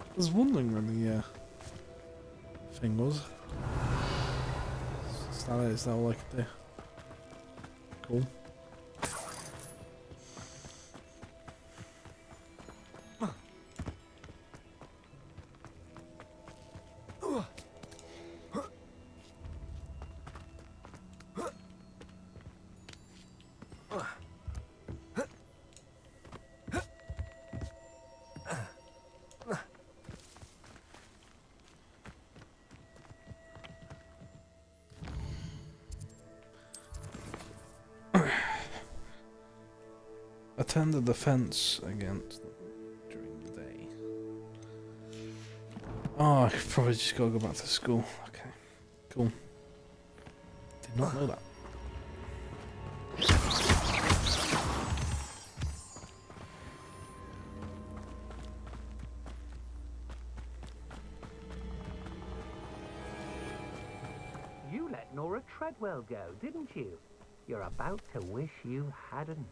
I was wondering when the thing was. Is that all I could do? Cool. Attend the defense against them during the day. Oh, I probably just gotta go back to school. Okay, cool. Did not know that. You let Nora Treadwell go, didn't you? You're about to wish you hadn't.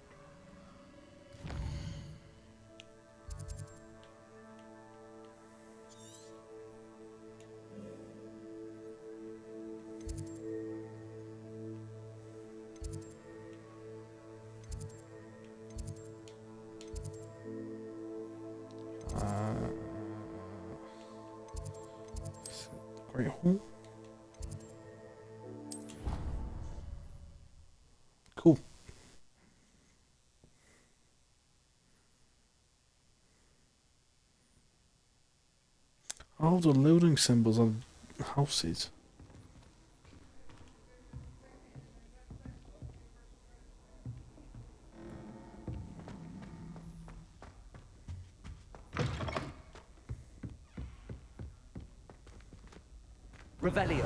Great Hall. Cool. All the loading symbols of houses. Revelio.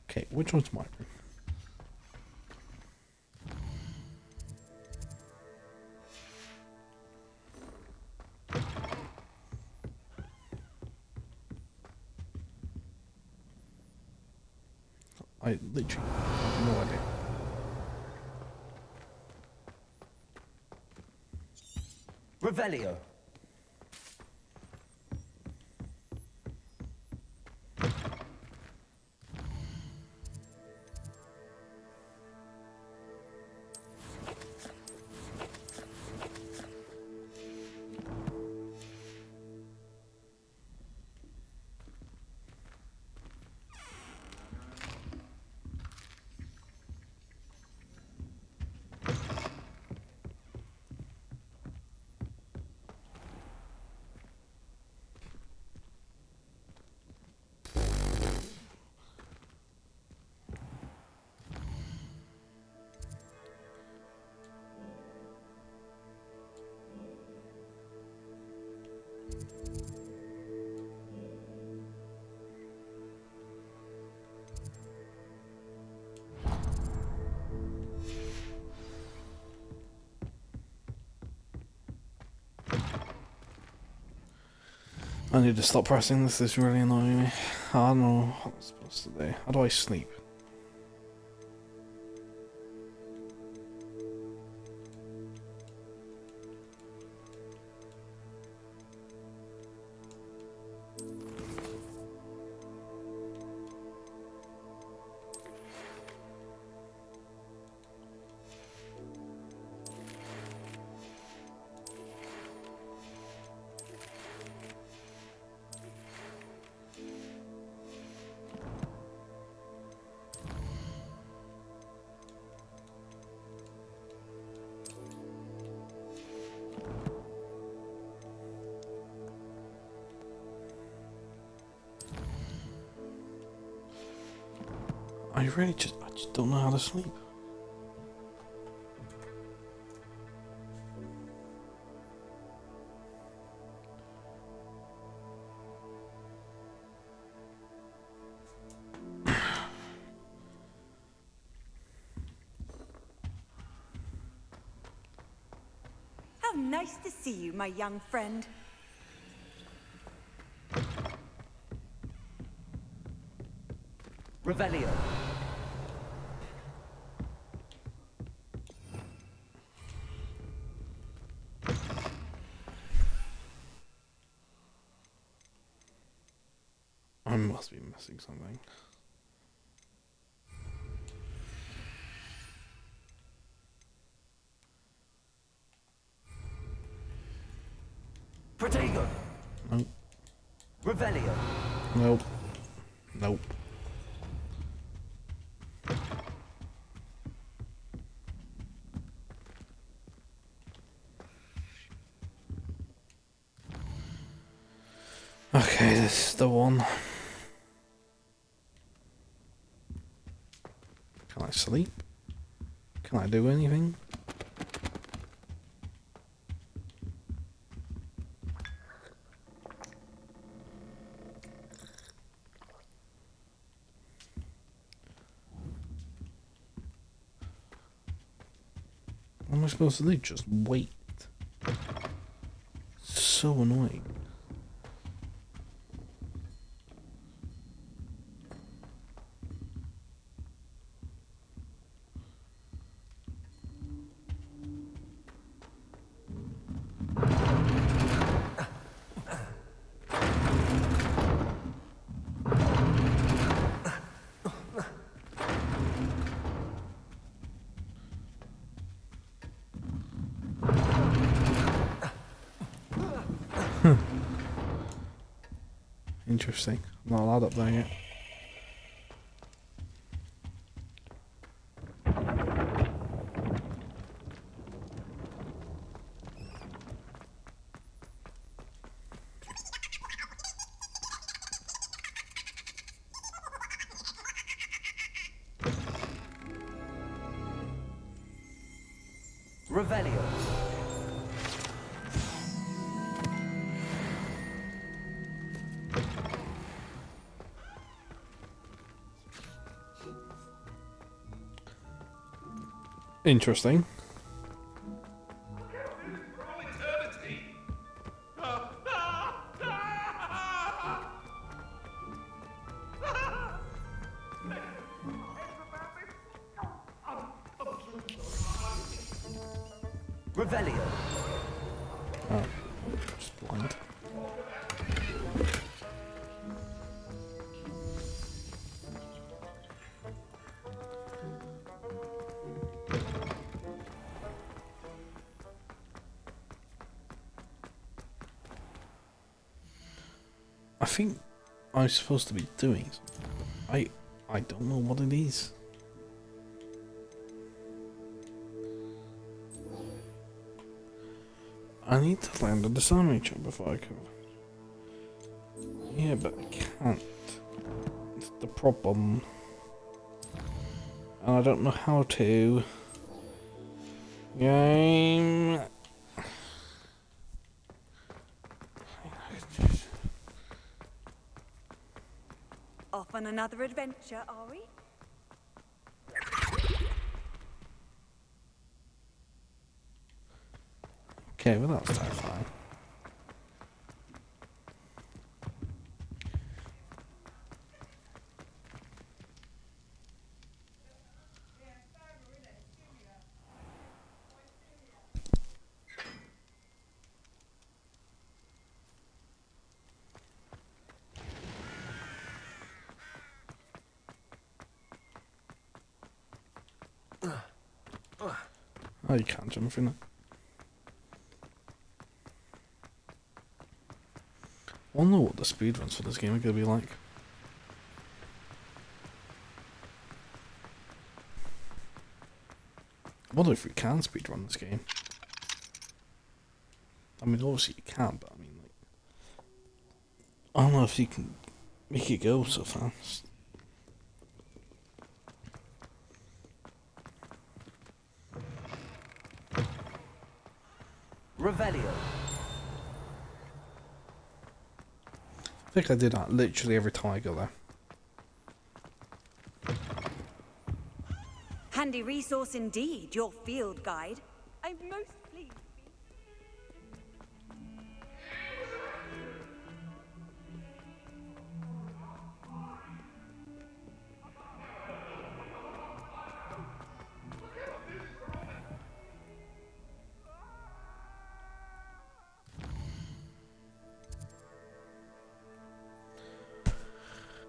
Okay, which one's my room? I literally have no idea. Revelio. I need to stop pressing this. This is really annoying me. I don't know what I'm supposed to do. How do I sleep? I just don't know how to sleep. How nice to see you, my young friend. Revelio. I must be missing something. Protego. Nope. Revelio. Nope. Nope. Okay, this is the one. Can I sleep? Can I do anything? What am I supposed to do? Just wait. So annoying. Interesting. I'm not allowed up there yet. Revelio. Interesting. Revelio. Oh, just blind. I think I'm supposed to be doing something. I don't know what it is. I need to land a disarming check before I go. Yeah, but I can't. It's the problem. And I don't know how to. Game. Off on another adventure, are we? Okay, well that was terrifying. Oh, you can't jump in it. I wonder what the speedruns for this game are going to be like. I wonder if we can speedrun this game. I mean, obviously you can, but I mean, like, I don't know if you can make it go so fast. Revelio. I think I did that literally every time I go there. Handy resource indeed, your field guide. I'm most pleased.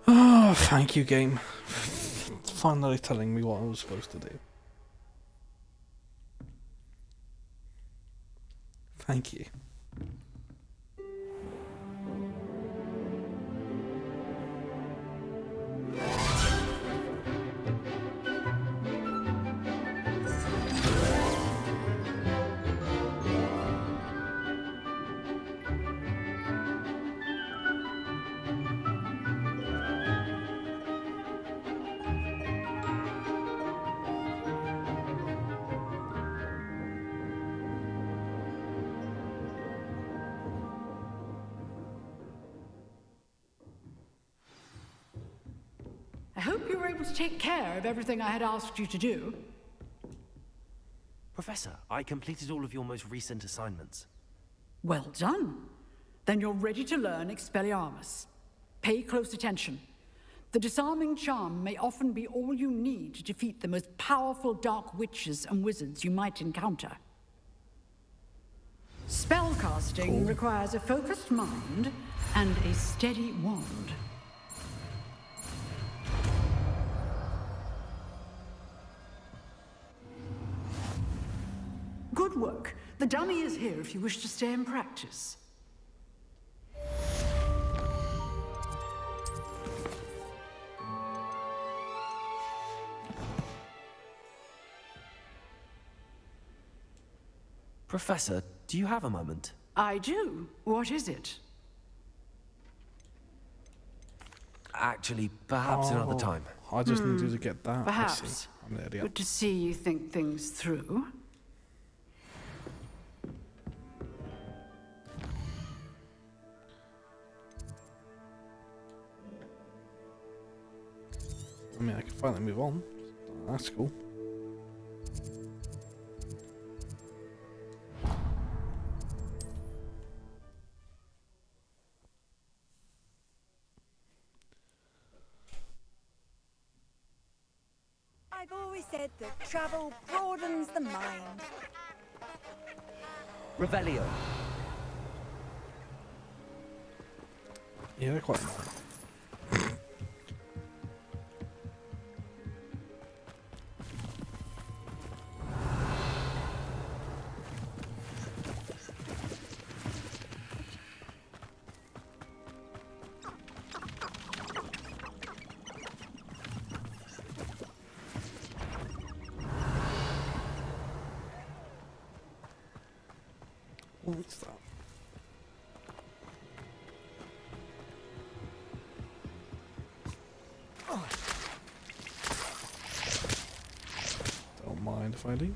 Oh, thank you, game. Finally telling me what I was supposed to do. Thank you. I hope you were able to take care of everything I had asked you to do. Professor, I completed all of your most recent assignments. Well done. Then you're ready to learn Expelliarmus. Pay close attention. The disarming charm may often be all you need to defeat the most powerful dark witches and wizards you might encounter. Spellcasting requires a focused mind and a steady wand. Good work. The dummy is here if you wish to stay and practice. Professor, do you have a moment? I do. What is it? Actually, perhaps another time. I just needed to get that. Perhaps. I see. I'm an idiot. Good to see you think things through. I mean, I can finally move on. That's cool. I've always said that travel broadens the mind. Revelio. Yeah, they're quite annoying. What's that? Don't mind if I do.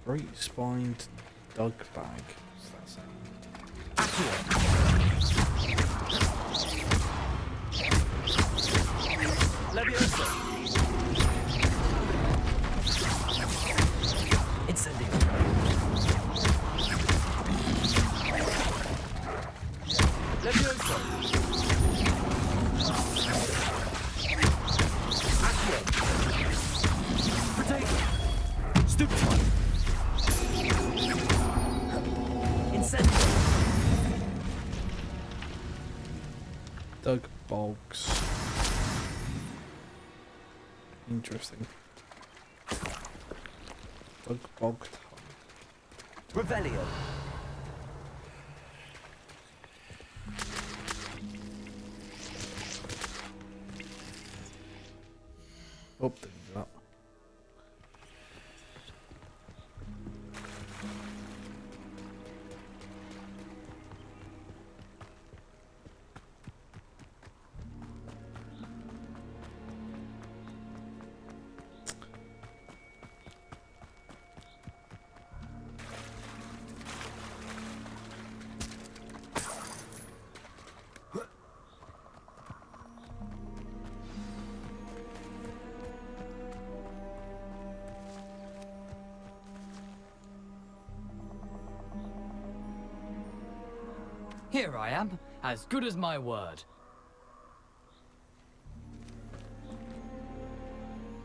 Great spined dug bag. What's that say? Leviosa. Incendio. Leviosa. Accio. Potato. Stupefy. Incendio. Dug bogs. Interesting. Dug bog Revelio. Oh, didn't do that. Here I am, as good as my word.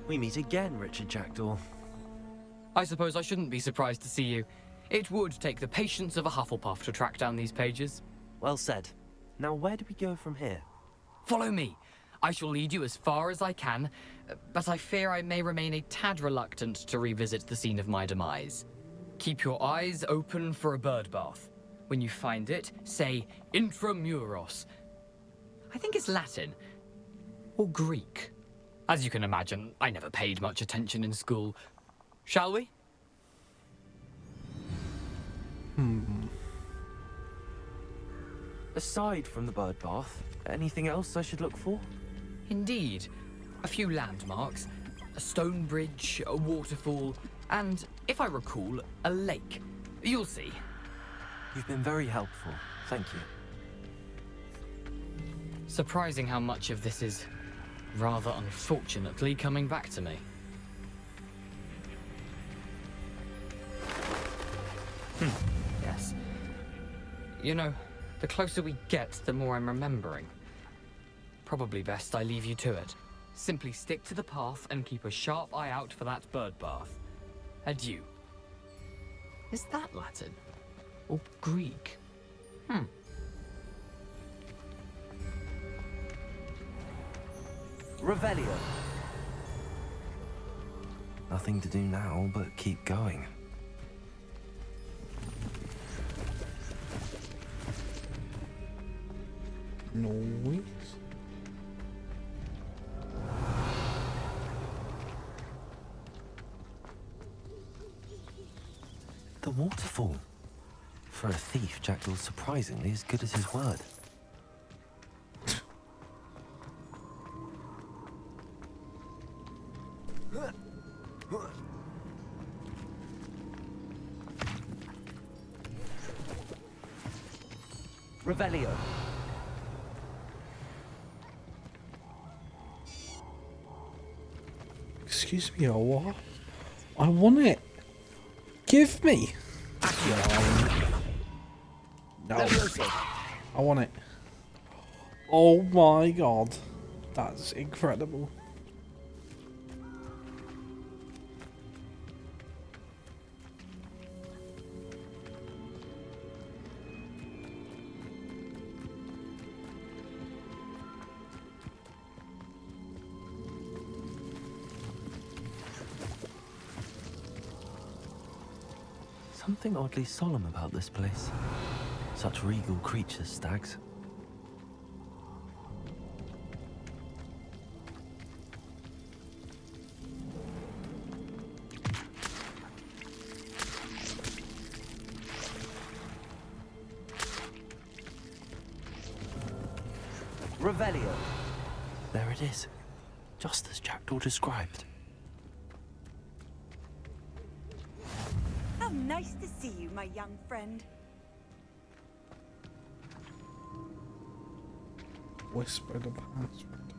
We meet again, Richard Jackdaw. I suppose I shouldn't be surprised to see you. It would take the patience of a Hufflepuff to track down these pages. Well said. Now where do we go from here? Follow me. I shall lead you as far as I can, but I fear I may remain a tad reluctant to revisit the scene of my demise. Keep your eyes open for a bird bath. When you find it, say intramuros. I think it's Latin. Or Greek. As you can imagine, I never paid much attention in school. Shall we? Aside from the bird bath, anything else I should look for? Indeed. A few landmarks, a stone bridge, a waterfall, and, if I recall, a lake. You'll see. You've been very helpful. Thank you. Surprising how much of this is, rather unfortunately, coming back to me. Yes. You know, the closer we get, the more I'm remembering. Probably best I leave you to it. Simply stick to the path and keep a sharp eye out for that bird bath. Adieu. Is that Latin? Or Greek? Revelio. Nothing to do now but keep going. Noise. The waterfall. For a thief, Jackdaw's surprisingly as good as his word. Revelio. Excuse me, or what? I want it. Give me. No. I want it. Oh my god. That's incredible. Something oddly solemn about this place. Such regal creatures, stags. Revelio. There it is. Just as Jackdaw described. How nice to see you, my young friend. Whisper the password.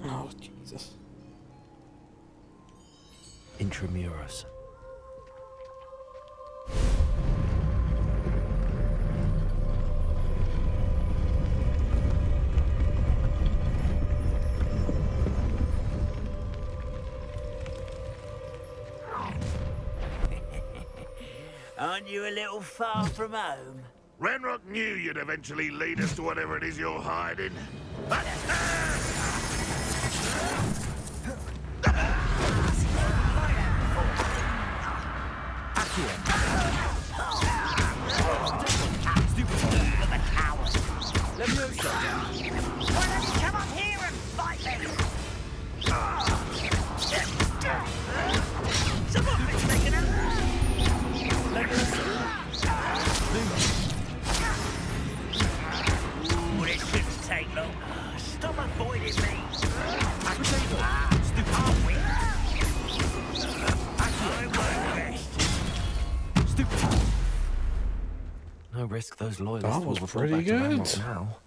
Oh, Jesus. Intramuros. Aren't you a little far from home? Renrock knew you'd eventually lead us to whatever it is you're hiding. Why don't you come up here and fight me? Someone been taken out. Ooh, this shouldn't take long. Stop avoiding me. I won't rest. No risk those loyalists That will was report pretty back to Ranrock good. now.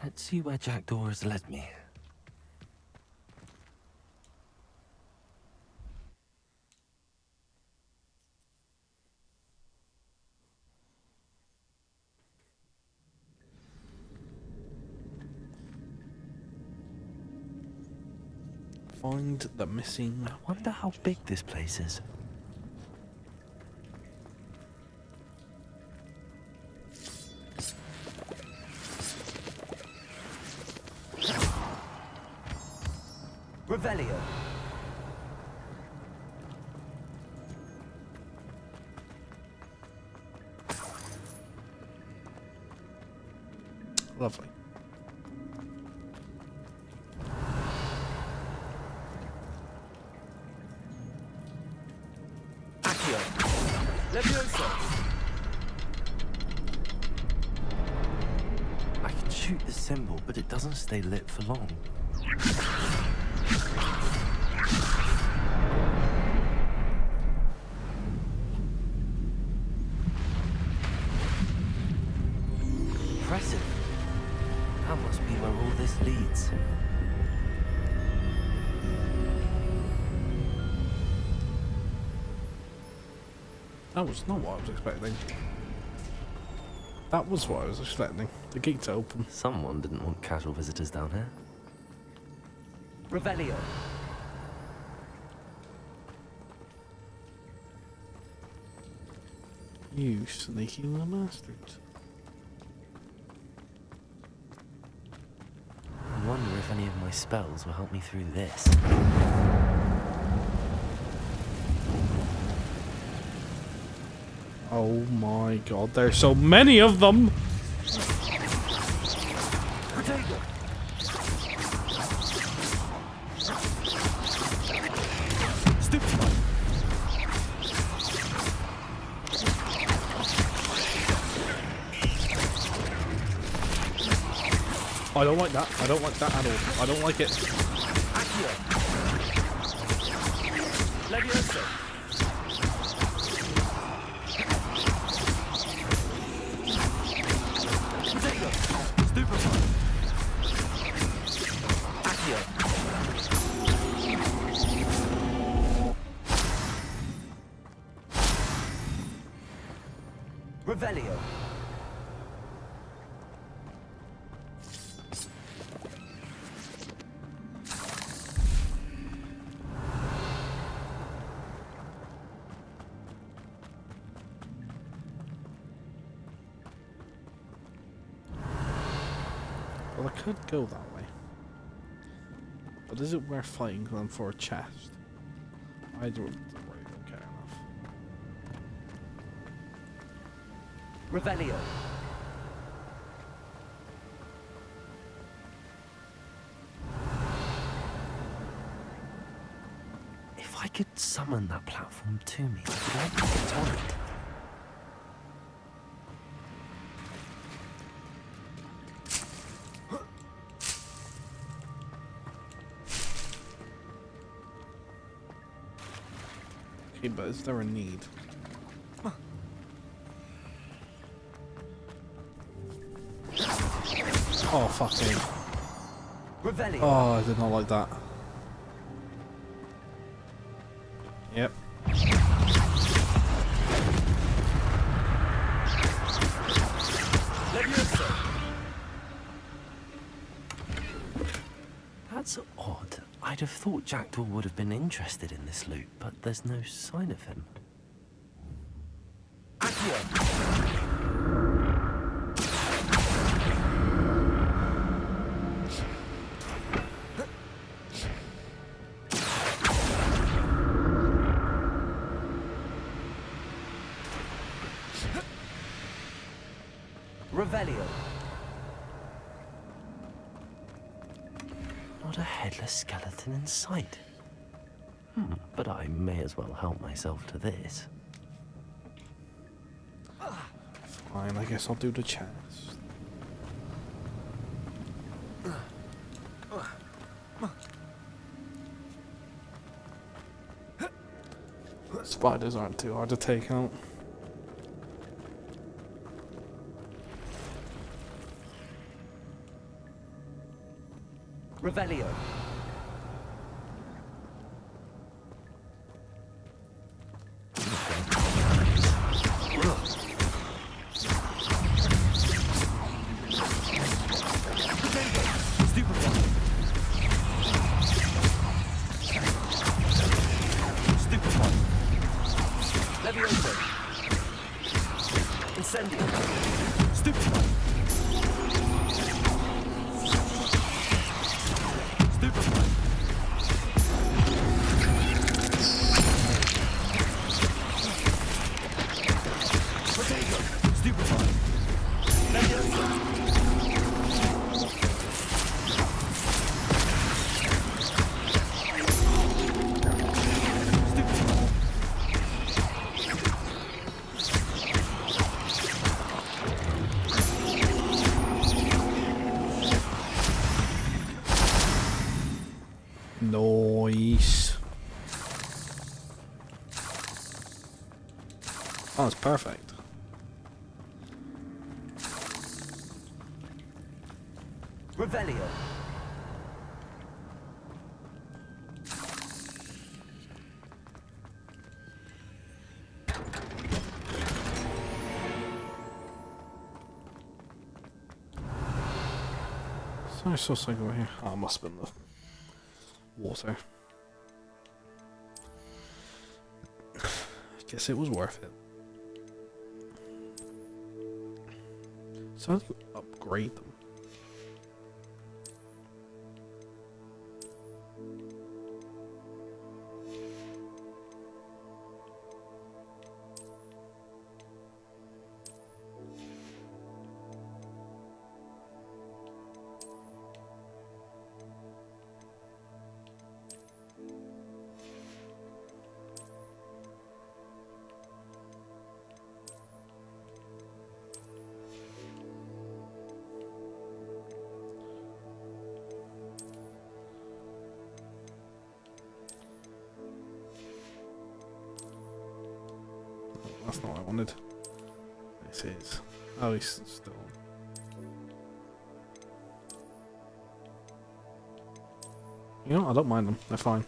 Let's see where Jackdaw has led me. Find the missing. I wonder how big this place is. Revelio. Lovely. Accio. Levioso. I can shoot the symbol, but it doesn't stay lit for long. Impressive. That must be where all this leads. That was not what I was expecting. That was what I was expecting. The gate to open. Someone didn't want casual visitors down here. Revelio. You sneaky little bastard. I wonder if any of my spells will help me through this. Oh my god, there's so many of them! I don't like that. I don't like that at all. I don't like it. Accio. Levioso. Potato. Stupefy. Accio. Revelio. Well, I could go that way. But is it worth fighting them for a chest? I don't really don't care enough. Revelio. If I could summon that platform to me, I could likely get on it. Okay, but is there a need? Oh, fucking. Revelio. Oh, I did not like that. Yep. That's odd. I'd have thought Jackdaw would have been interested in this loot, but there's no sign of him. Revelio. Not a headless skeleton in sight. But I may as well help myself to this. Fine, I guess I'll do the chest. Spiders aren't too hard to take out. Revelio. Levioso. Incendio. Stupefy. Stupefy. Potato. Stupefy. Levioso. Nice. Oh, that's perfect. Revelio. So I saw something over here. Oh, it must have been the water. I guess it was worth it. So how do you upgrade them? That's not what I wanted. This is. Oh, he's still. You know, I don't mind them. They're fine.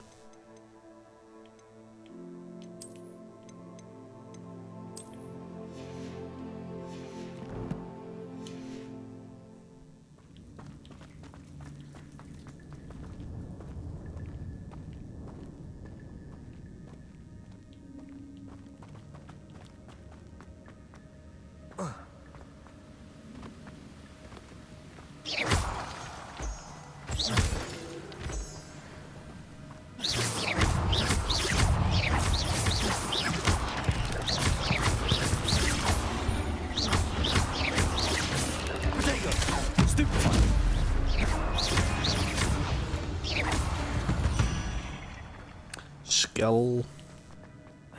Skill.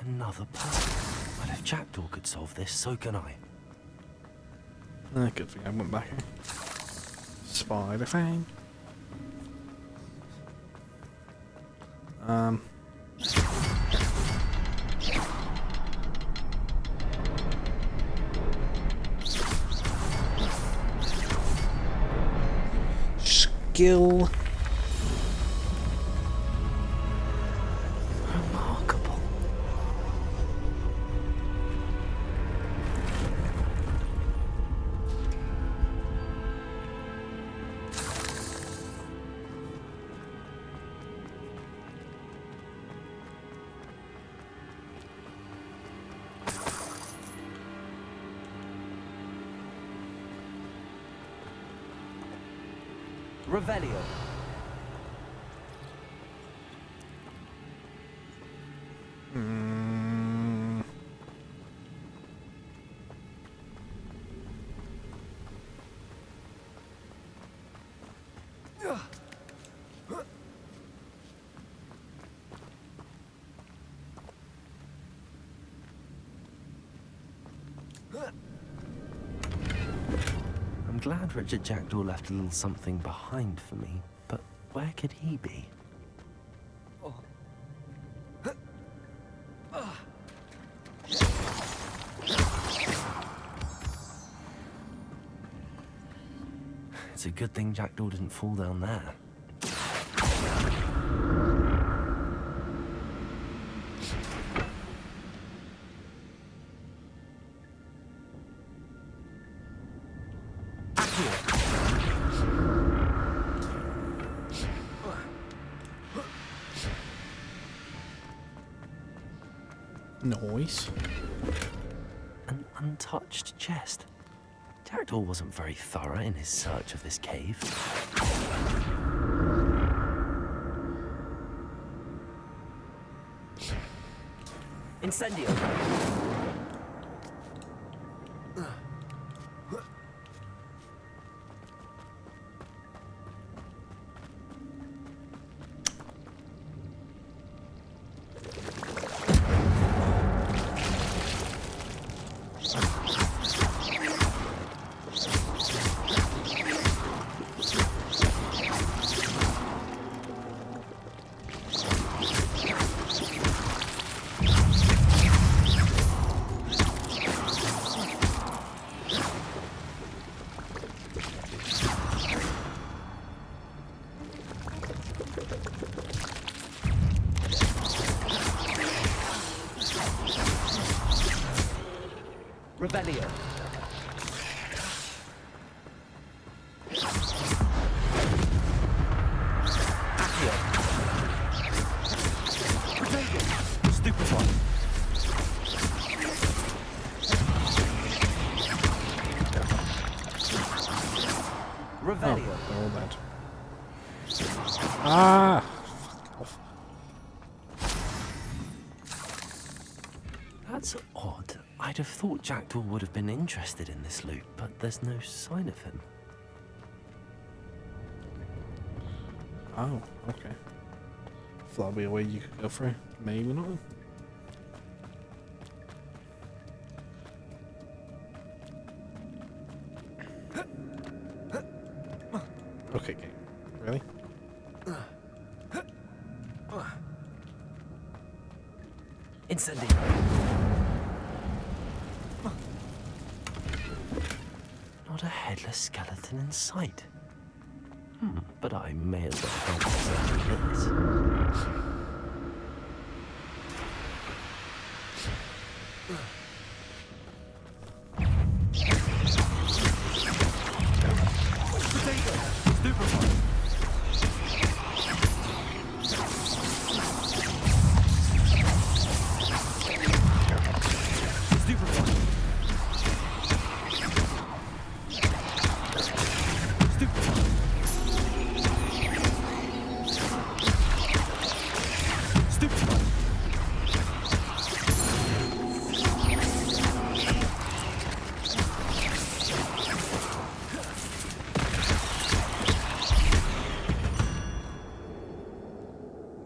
Another puzzle. But if Jackdaw could solve this, so can I. Good thing I went back here. Spider Fang. Skill. Remarkable. Revelio. I'm glad Richard Jackdaw left a little something behind for me, but where could he be? It's a good thing Jackdaw didn't fall down there. Nice. An untouched chest. Jackdaw wasn't very thorough in his search of this cave. Incendio! Revelio. Accio. Stupefy. Revelio. Oh, they're all dead. Ah! Fuck off. That's odd. I'd have thought Jackdaw would have been interested in this loot, but there's no sign of him. Oh, okay. If that'll be a way you could go through. Maybe not. Okay, game. Really? Incendio. Not a headless skeleton in sight. But I may as well help myself with this.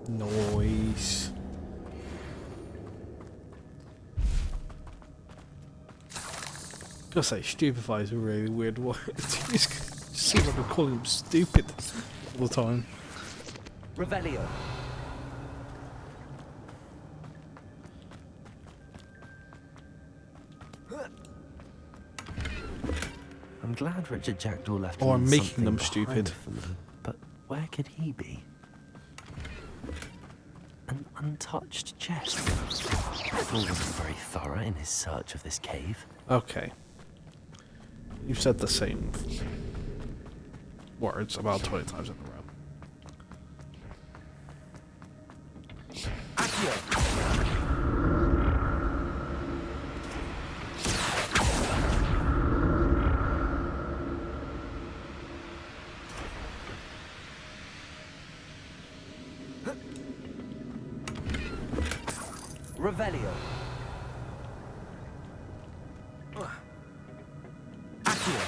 Noise. Gotta say, stupefy is a really weird word. It just seems like I'm calling him stupid all the time. Revelio. I'm glad Richard Jackdaw left. Or I'm making something them behind stupid. for me, but where could he be? An untouched chest. Jackdaw wasn't very thorough in his search of this cave. Okay. You've said the same words about 20 times in a row. Revelio. Accio.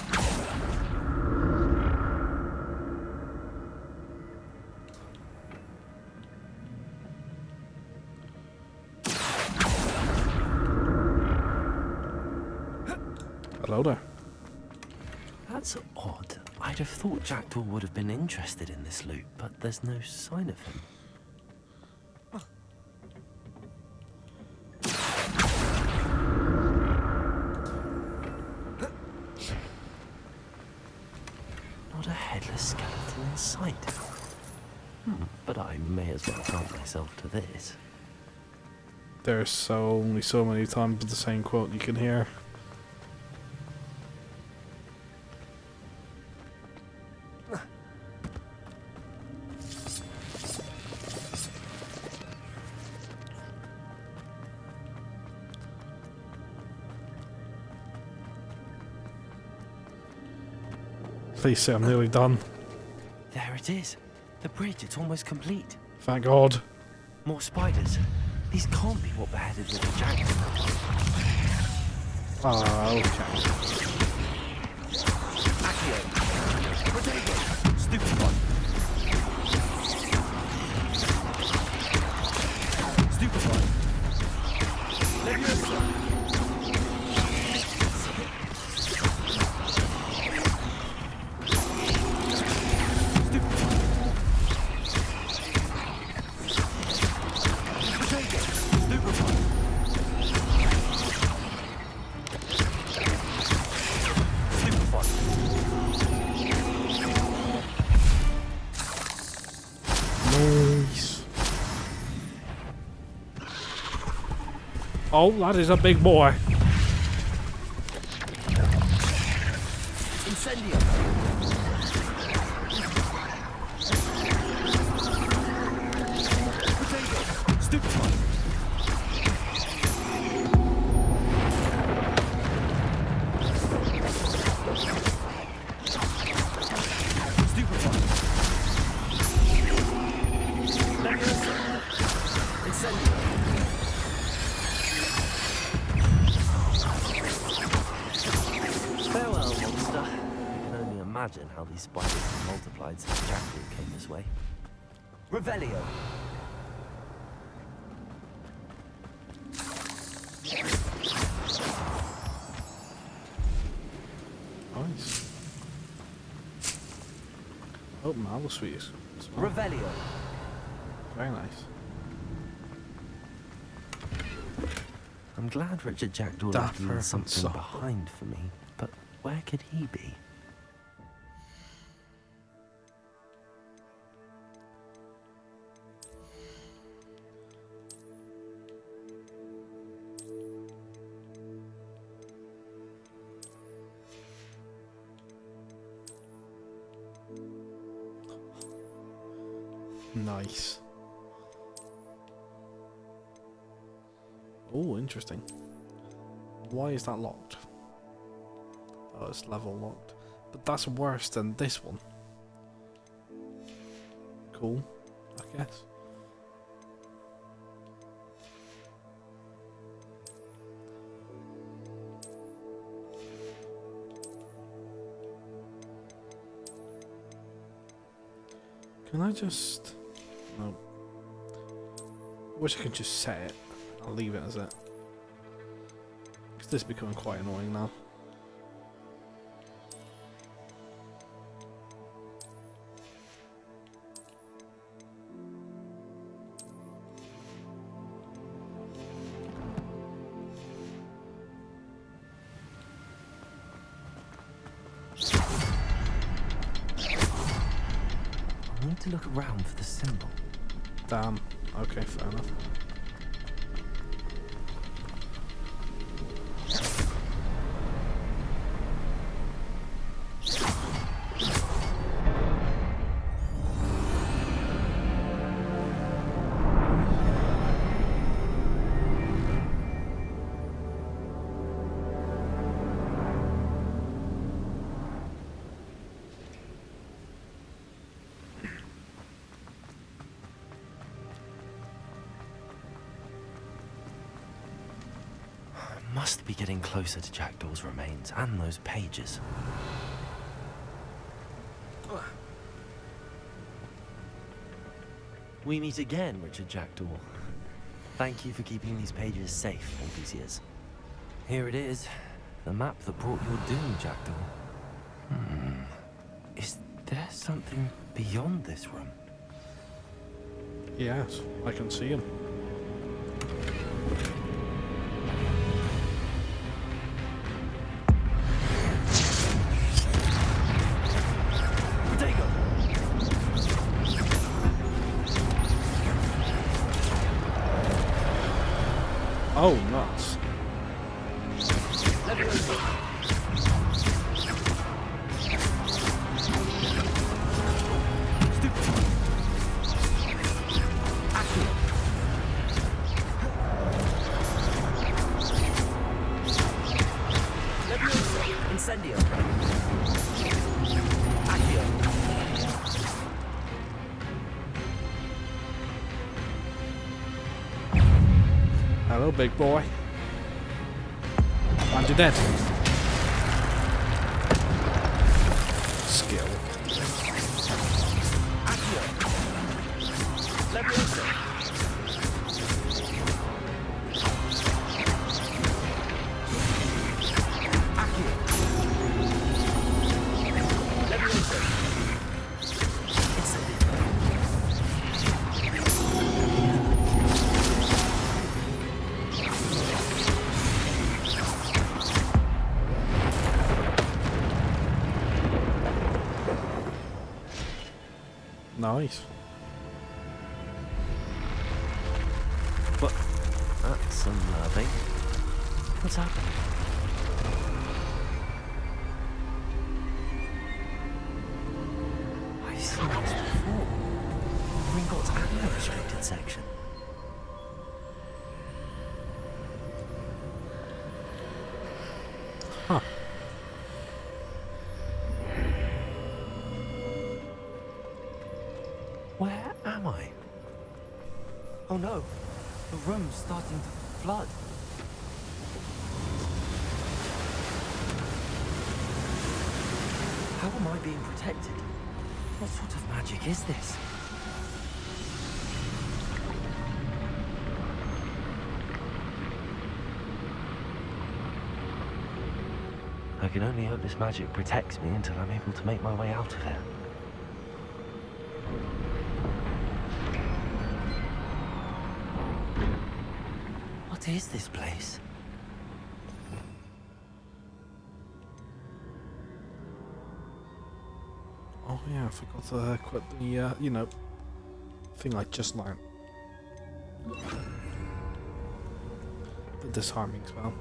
Hello there. That's odd. I'd have thought Jackdaw would have been interested in this loot, but there's no sign of him. Not a headless skeleton in sight. But I may as well help myself to this. There's only so many times the same quote you can hear. Please say I'm nearly done. There it is. The bridge, it's almost complete. Thank God. More spiders. These can't be what beheaded with the jackdaw. Oh, okay. Accio. Protego. Stupid one. Stupid one. Leviosa. Oh, that is a big boy. Incendio. Potato. Stupid one. Stupid one. Leviosa. Incendio. Farewell, monster. I can only imagine how these spiders have multiplied since Jackdaw came this way. Revelio. Nice. Oh, Mallow Sweet. Revelio. Very nice. I'm glad Richard Jackdaw left me something behind for me, but where could he be? Nice. Oh, interesting. Why is that locked? Oh, it's level locked. But that's worse than this one. Cool, I guess. Can I just... No. Wish I could just set it. I'll leave it as it. Because this is becoming quite annoying now. I need to look around for the symbol. Damn. Okay, fair enough. Must be getting closer to Jackdaw's remains and those pages. We meet again, Richard Jackdaw. Thank you for keeping these pages safe all these years. Here it is. The map that brought your doom, Jackdaw. Is there something beyond this room? Yes, I can see him. Oh, nuts. Incendio. Hello, big boy. And you're dead. Skill. Nice. But that's unnerving. What's happening? I've seen this before. Gringotts and the restricted section. Huh. Where am I? Oh no, the room's starting to flood. How am I being protected? What sort of magic is this? I can only hope this magic protects me until I'm able to make my way out of here. What is this place? Oh yeah, I forgot to quit the, you know, thing I just learned. The disarming spell.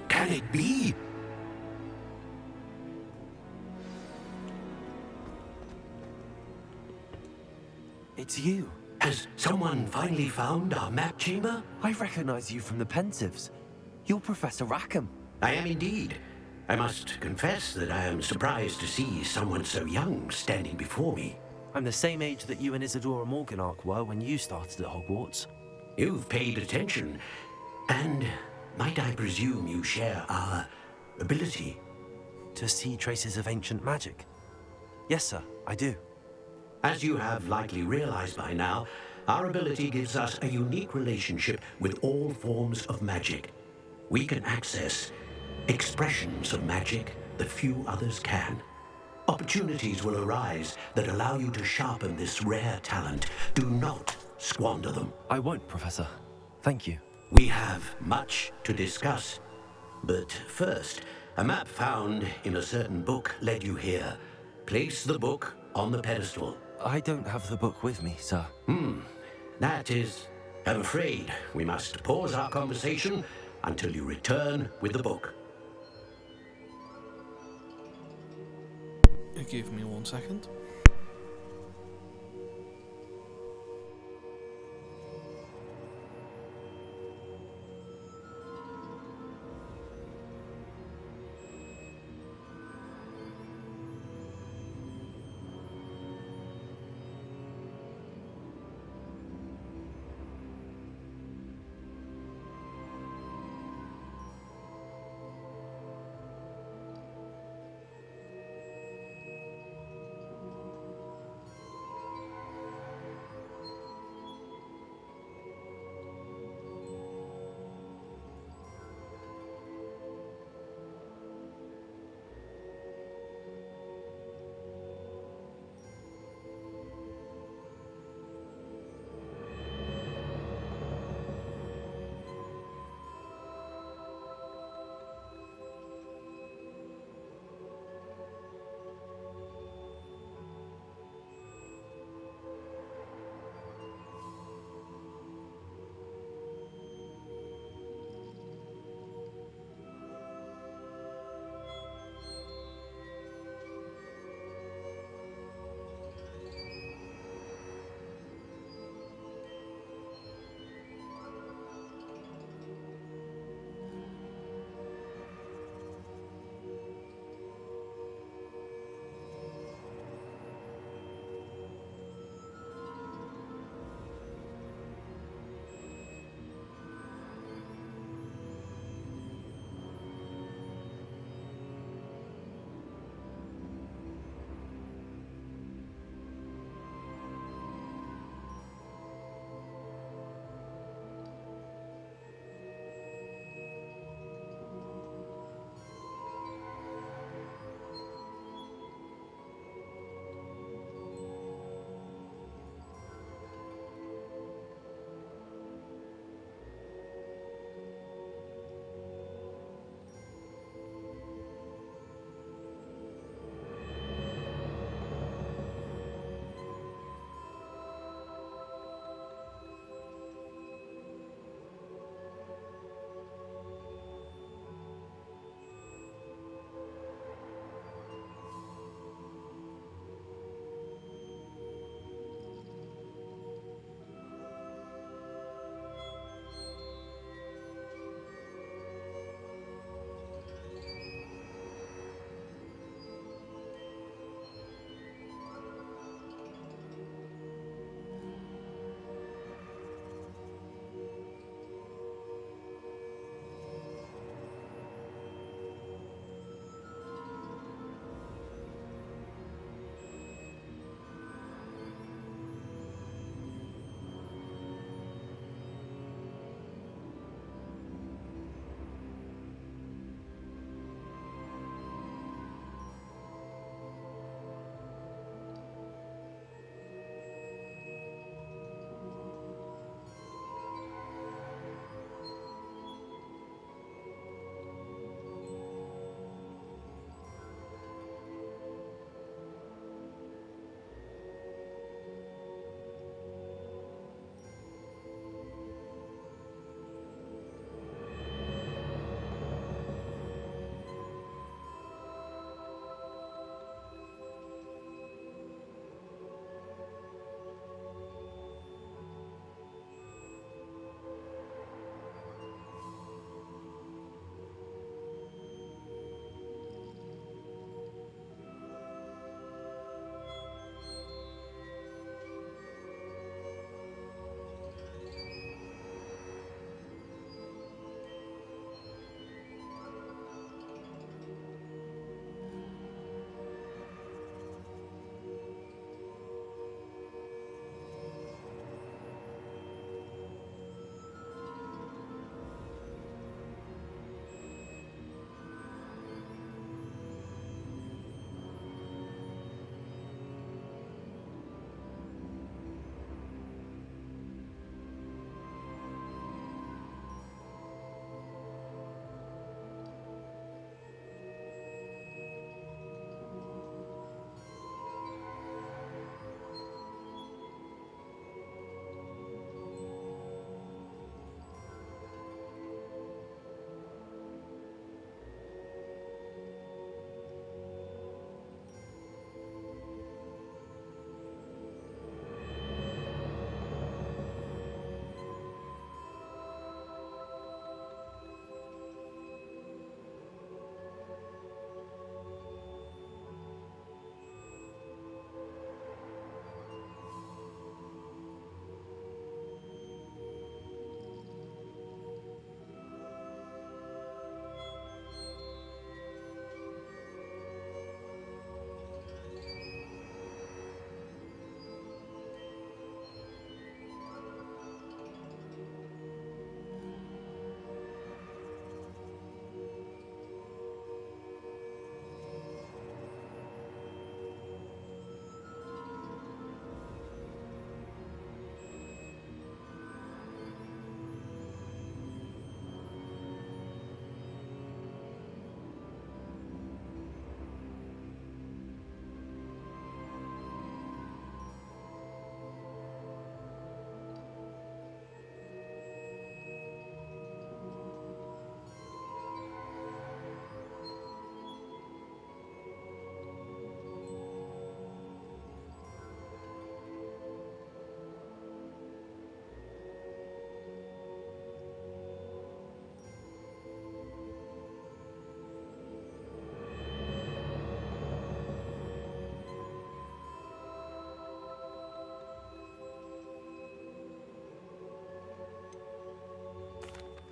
Can it be? It's you. Has someone finally found our map chamber? I recognize you from the Pensieves. You're Professor Rackham. I am indeed. I must confess that I am surprised to see someone so young standing before me. I'm the same age that you and Isadora Morganach were when you started at Hogwarts. You've paid attention, and might I presume you share our ability? To see traces of ancient magic? Yes, sir, I do. As you have likely realized by now, our ability gives us a unique relationship with all forms of magic. We can access expressions of magic that few others can. Opportunities will arise that allow you to sharpen this rare talent. Do not squander them. I won't, Professor. Thank you. We have much to discuss. But first, a map found in a certain book led you here. Place the book on the pedestal. I don't have the book with me, sir. That is... I'm afraid we must pause our conversation until you return with the book. Give me 1 second.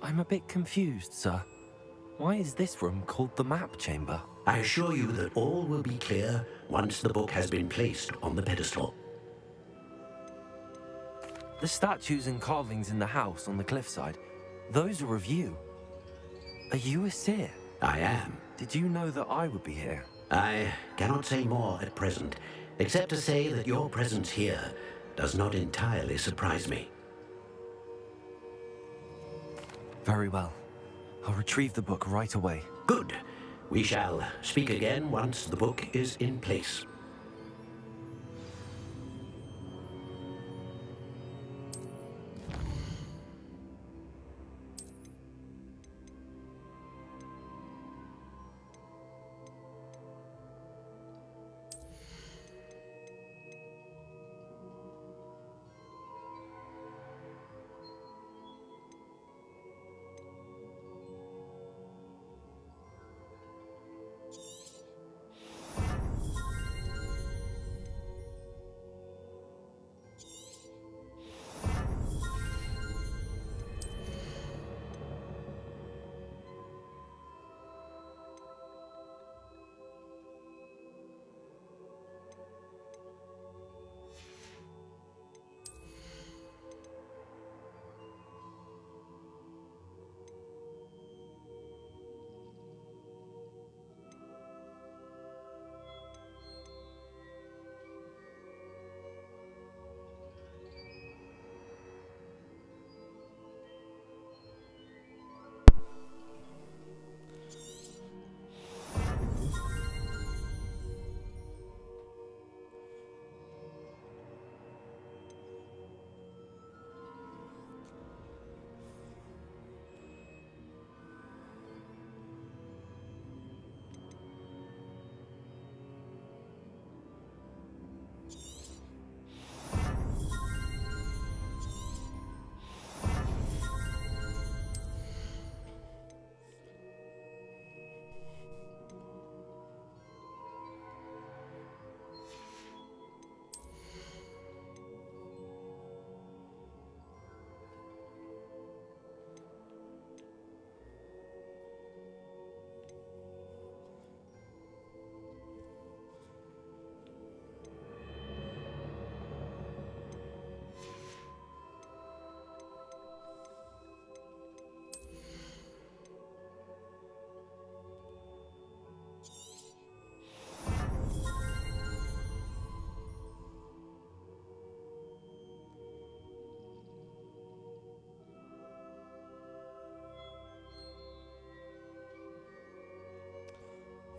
I'm a bit confused, sir. Why is this room called the map chamber? I assure you that all will be clear once the book has been placed on the pedestal. The statues and carvings in the house on the cliffside, those are of you. Are you a seer? I am. Did you know that I would be here? I cannot say more at present, except to say that your presence here does not entirely surprise me. Very well. I'll retrieve the book right away. Good. We shall speak again once the book is in place.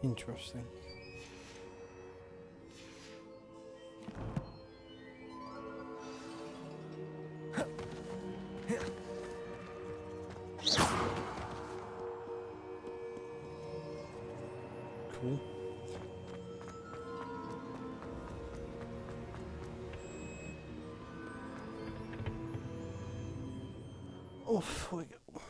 Interesting. Cool. Off we go.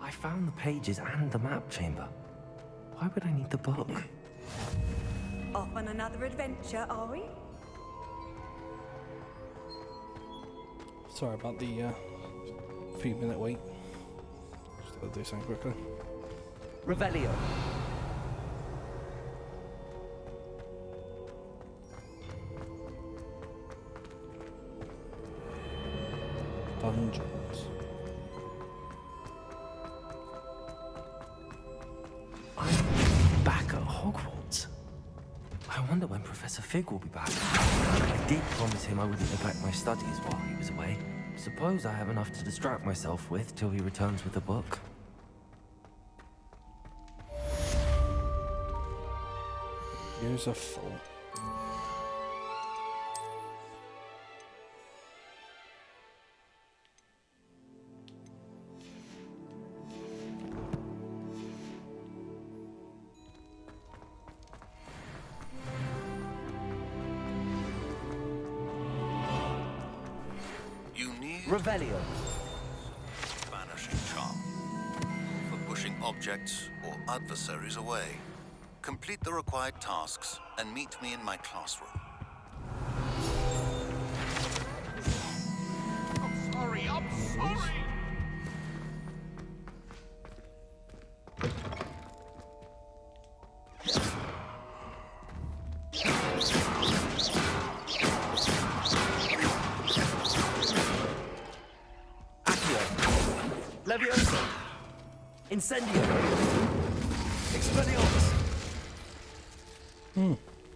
I found the pages and the map chamber. Why would I need the book? Off on another adventure, are we? Sorry about the few minute wait. Just gotta do something quickly. Revelio. Dungeons. I'm back at Hogwarts. I wonder when Professor Fig will be back. I did promise him I wouldn't neglect my studies while he was away. Suppose I have enough to distract myself with till he returns with the book. Here's a full. Revelio. Vanishing charm. For pushing objects or adversaries away. Complete the required tasks and meet me in my classroom. Incendio! Expelliarmus!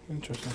Interesting.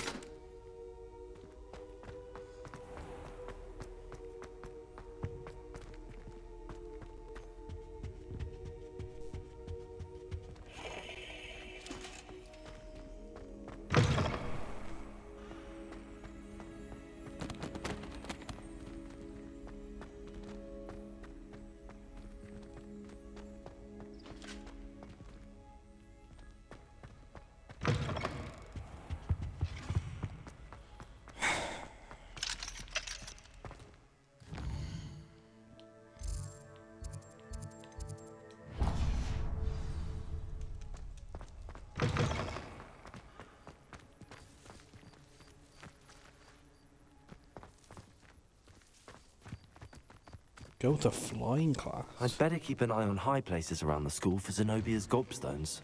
Go to flying class. I'd better keep an eye on high places around the school for Zenobia's gobstones.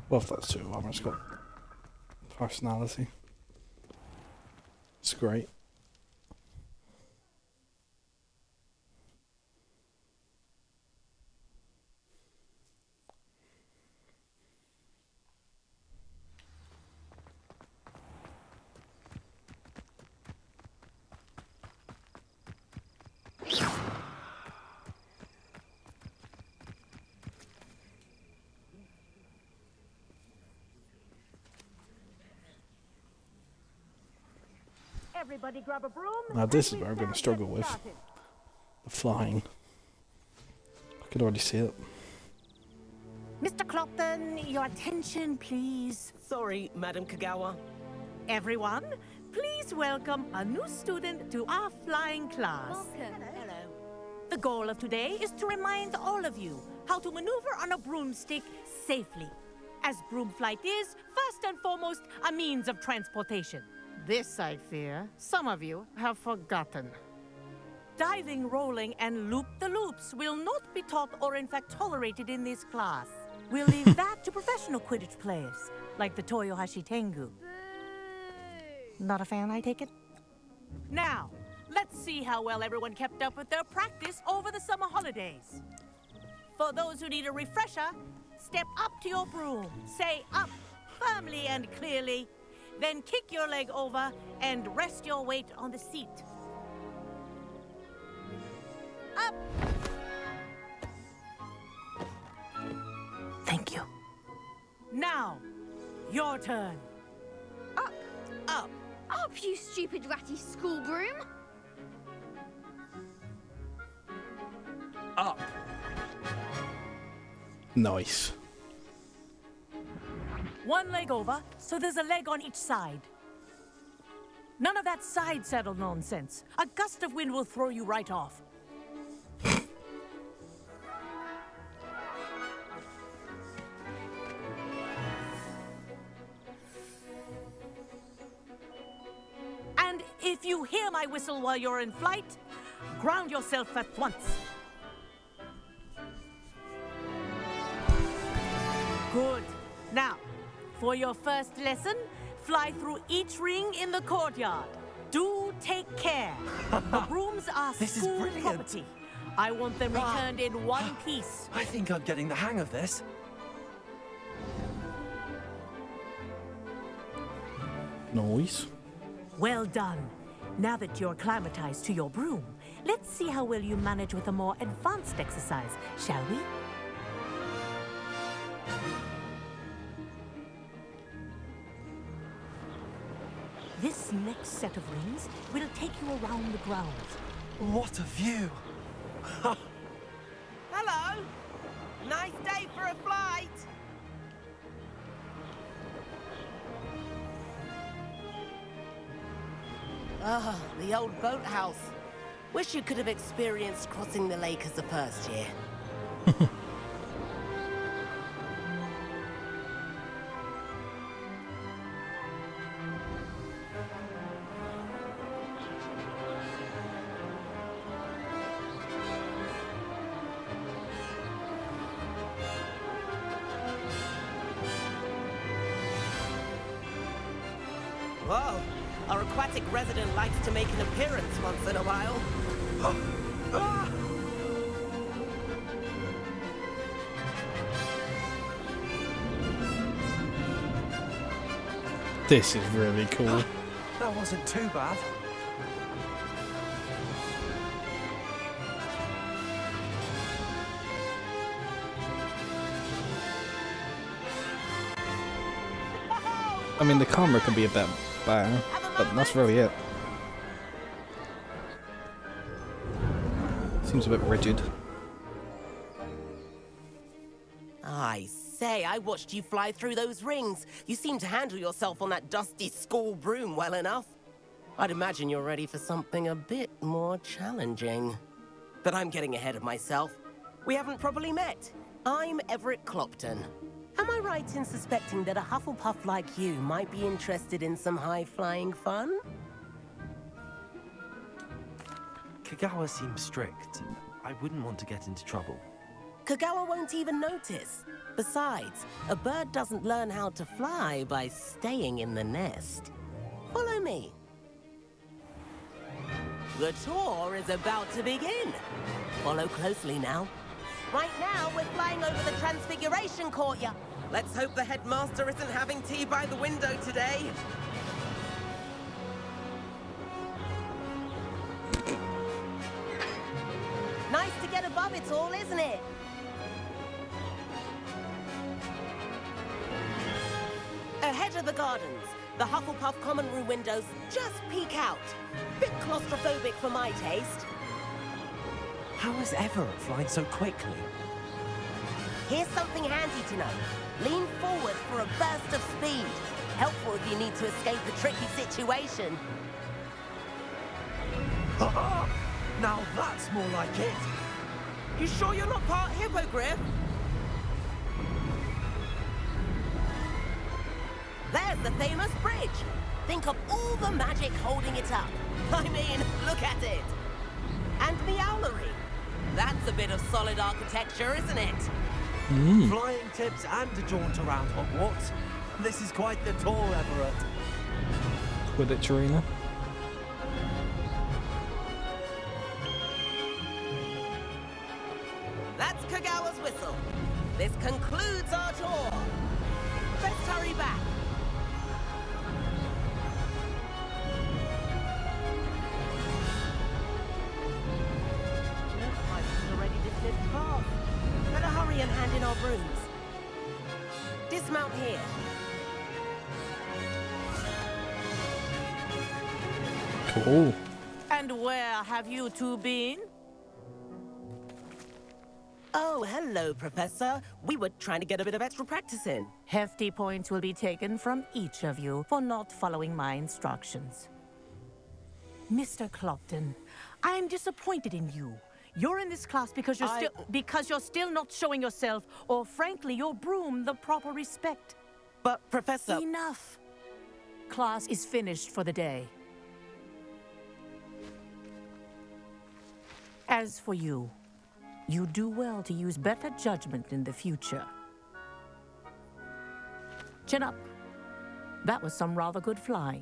Love that suit of armor. It's got personality. It's great. Everybody grab a broom. Now this is where I'm going to struggle with the flying. I could already see it. Mr. Clopton, your attention, please. Sorry, Madam Kagawa. Everyone, please welcome a new student to our flying class. Welcome. Hello. The goal of today is to remind all of you how to maneuver on a broomstick safely, as broom flight is, first and foremost, a means of transportation. This, I fear, some of you have forgotten. Diving, rolling, and loop-the-loops will not be taught or in fact tolerated in this class. We'll leave that to professional Quidditch players, like the Toyohashi Tengu. Not a fan, I take it? Now, let's see how well everyone kept up with their practice over the summer holidays. For those who need a refresher, step up to your broom, say up firmly and clearly, then kick your leg over and rest your weight on the seat. Up! Thank you. Now, your turn. Up. Up. Up, you stupid ratty school broom. Up. Nice. One leg over, so there's a leg on each side. None of that side saddle nonsense. A gust of wind will throw you right off. And if you hear my whistle while you're in flight, ground yourself at once. Good. Now, for your first lesson, fly through each ring in the courtyard. Do take care. The brooms are This is school brilliant. property. I want them returned in one piece. I think I'm getting the hang of this. Nice. Well done. Now that you're acclimatized to your broom, let's see how well you manage with a more advanced exercise, shall we? This next set of rings will take you around the grounds. What a view! Hello! Nice day for a flight! Ah, the old boathouse. Wish you could have experienced crossing the lake as the first year. Whoa, our aquatic resident likes to make an appearance once in a while. This is really cool. That wasn't too bad. I mean, the camera can be a bit better, but that's really it. Seems a bit rigid. I say, I watched you fly through those rings. You seem to handle yourself on that dusty school broom well enough. I'd imagine you're ready for something a bit more challenging. But I'm getting ahead of myself. We haven't properly met. I'm Everett Clopton. Am I right in suspecting that a Hufflepuff like you might be interested in some high-flying fun? Kagawa seems strict. I wouldn't want to get into trouble. Kagawa won't even notice. Besides, a bird doesn't learn how to fly by staying in the nest. Follow me. The tour is about to begin. Follow closely now. Right now, we're flying over the Transfiguration Courtyard. Let's hope the headmaster isn't having tea by the window today. Nice to get above it all, isn't it? Ahead of the gardens, the Hufflepuff common room windows just peek out. Bit claustrophobic for my taste. How is Everett flying so quickly? Here's something handy to know. Lean forward for a burst of speed. Helpful if you need to escape a tricky situation. Now that's more like it. You sure you're not part hippogriff? There's the famous bridge. Think of all the magic holding it up. I mean, look at it. And the owlery. That's a bit of solid architecture, isn't it? Flying tips and a jaunt around Hogwarts. This is quite the tour, Everett. Quidditch arena. That's Kagawa's whistle. This concludes our tour. Let's hurry back. Already dismissed fast. Better hurry and hand in our brooms. Dismount here. Cool. And where have you two been? Oh, hello, Professor. We were trying to get a bit of extra practice in. Hefty points will be taken from each of you for not following my instructions. Mr. Clopton, I'm disappointed in you. You're in this class because you're still not showing yourself, or frankly, your broom the proper respect. But, Professor... Enough. Class is finished for the day. As for you, you do well to use better judgment in the future. Chin up. That was some rather good flying.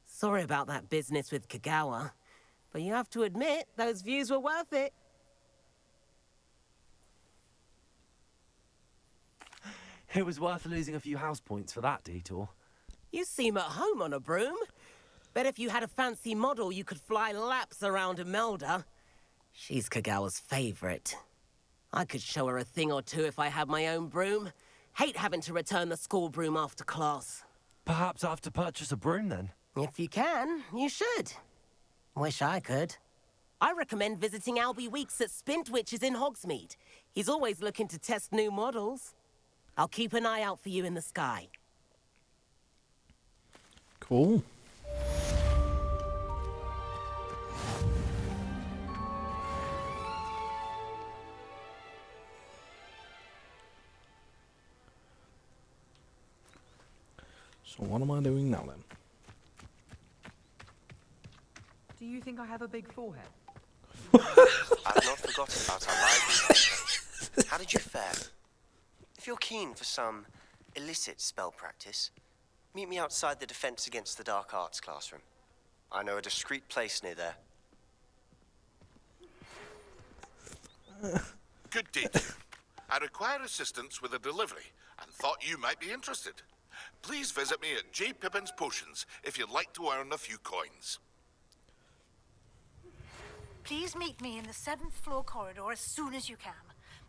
Sorry about that business with Kagawa, but you have to admit, those views were worth it. It was worth losing a few house points for that detour. You seem at home on a broom. Bet if you had a fancy model, you could fly laps around Imelda. She's Kagawa's favorite. I could show her a thing or two if I had my own broom. Hate having to return the school broom after class. Perhaps I have to purchase a broom then? If you can, you should. Wish I could. I recommend visiting Albie Weeks at Spintwitches in Hogsmeade. He's always looking to test new models. I'll keep an eye out for you in the sky. Cool. So what am I doing now then? Do you think I have a big forehead? I've not forgotten about our library. How did you fare? If you're keen for some illicit spell practice, meet me outside the Defense Against the Dark Arts classroom. I know a discreet place near there. Good day to you. I require assistance with a delivery and thought you might be interested. Please visit me at J. Pippin's Potions if you'd like to earn a few coins. Please meet me in the 7th floor corridor as soon as you can.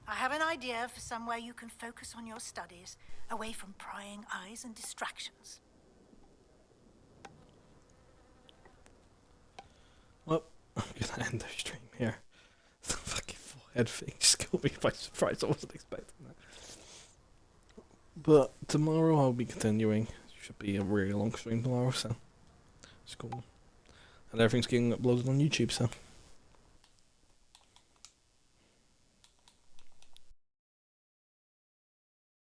I have an idea for somewhere you can focus on your studies, away from prying eyes and distractions. Well, I'm gonna end the stream here. The fucking forehead thing just caught me by surprise. I wasn't expecting that. But tomorrow I'll be continuing. Should be a really long stream tomorrow, so it's cool. And everything's getting uploaded on YouTube, so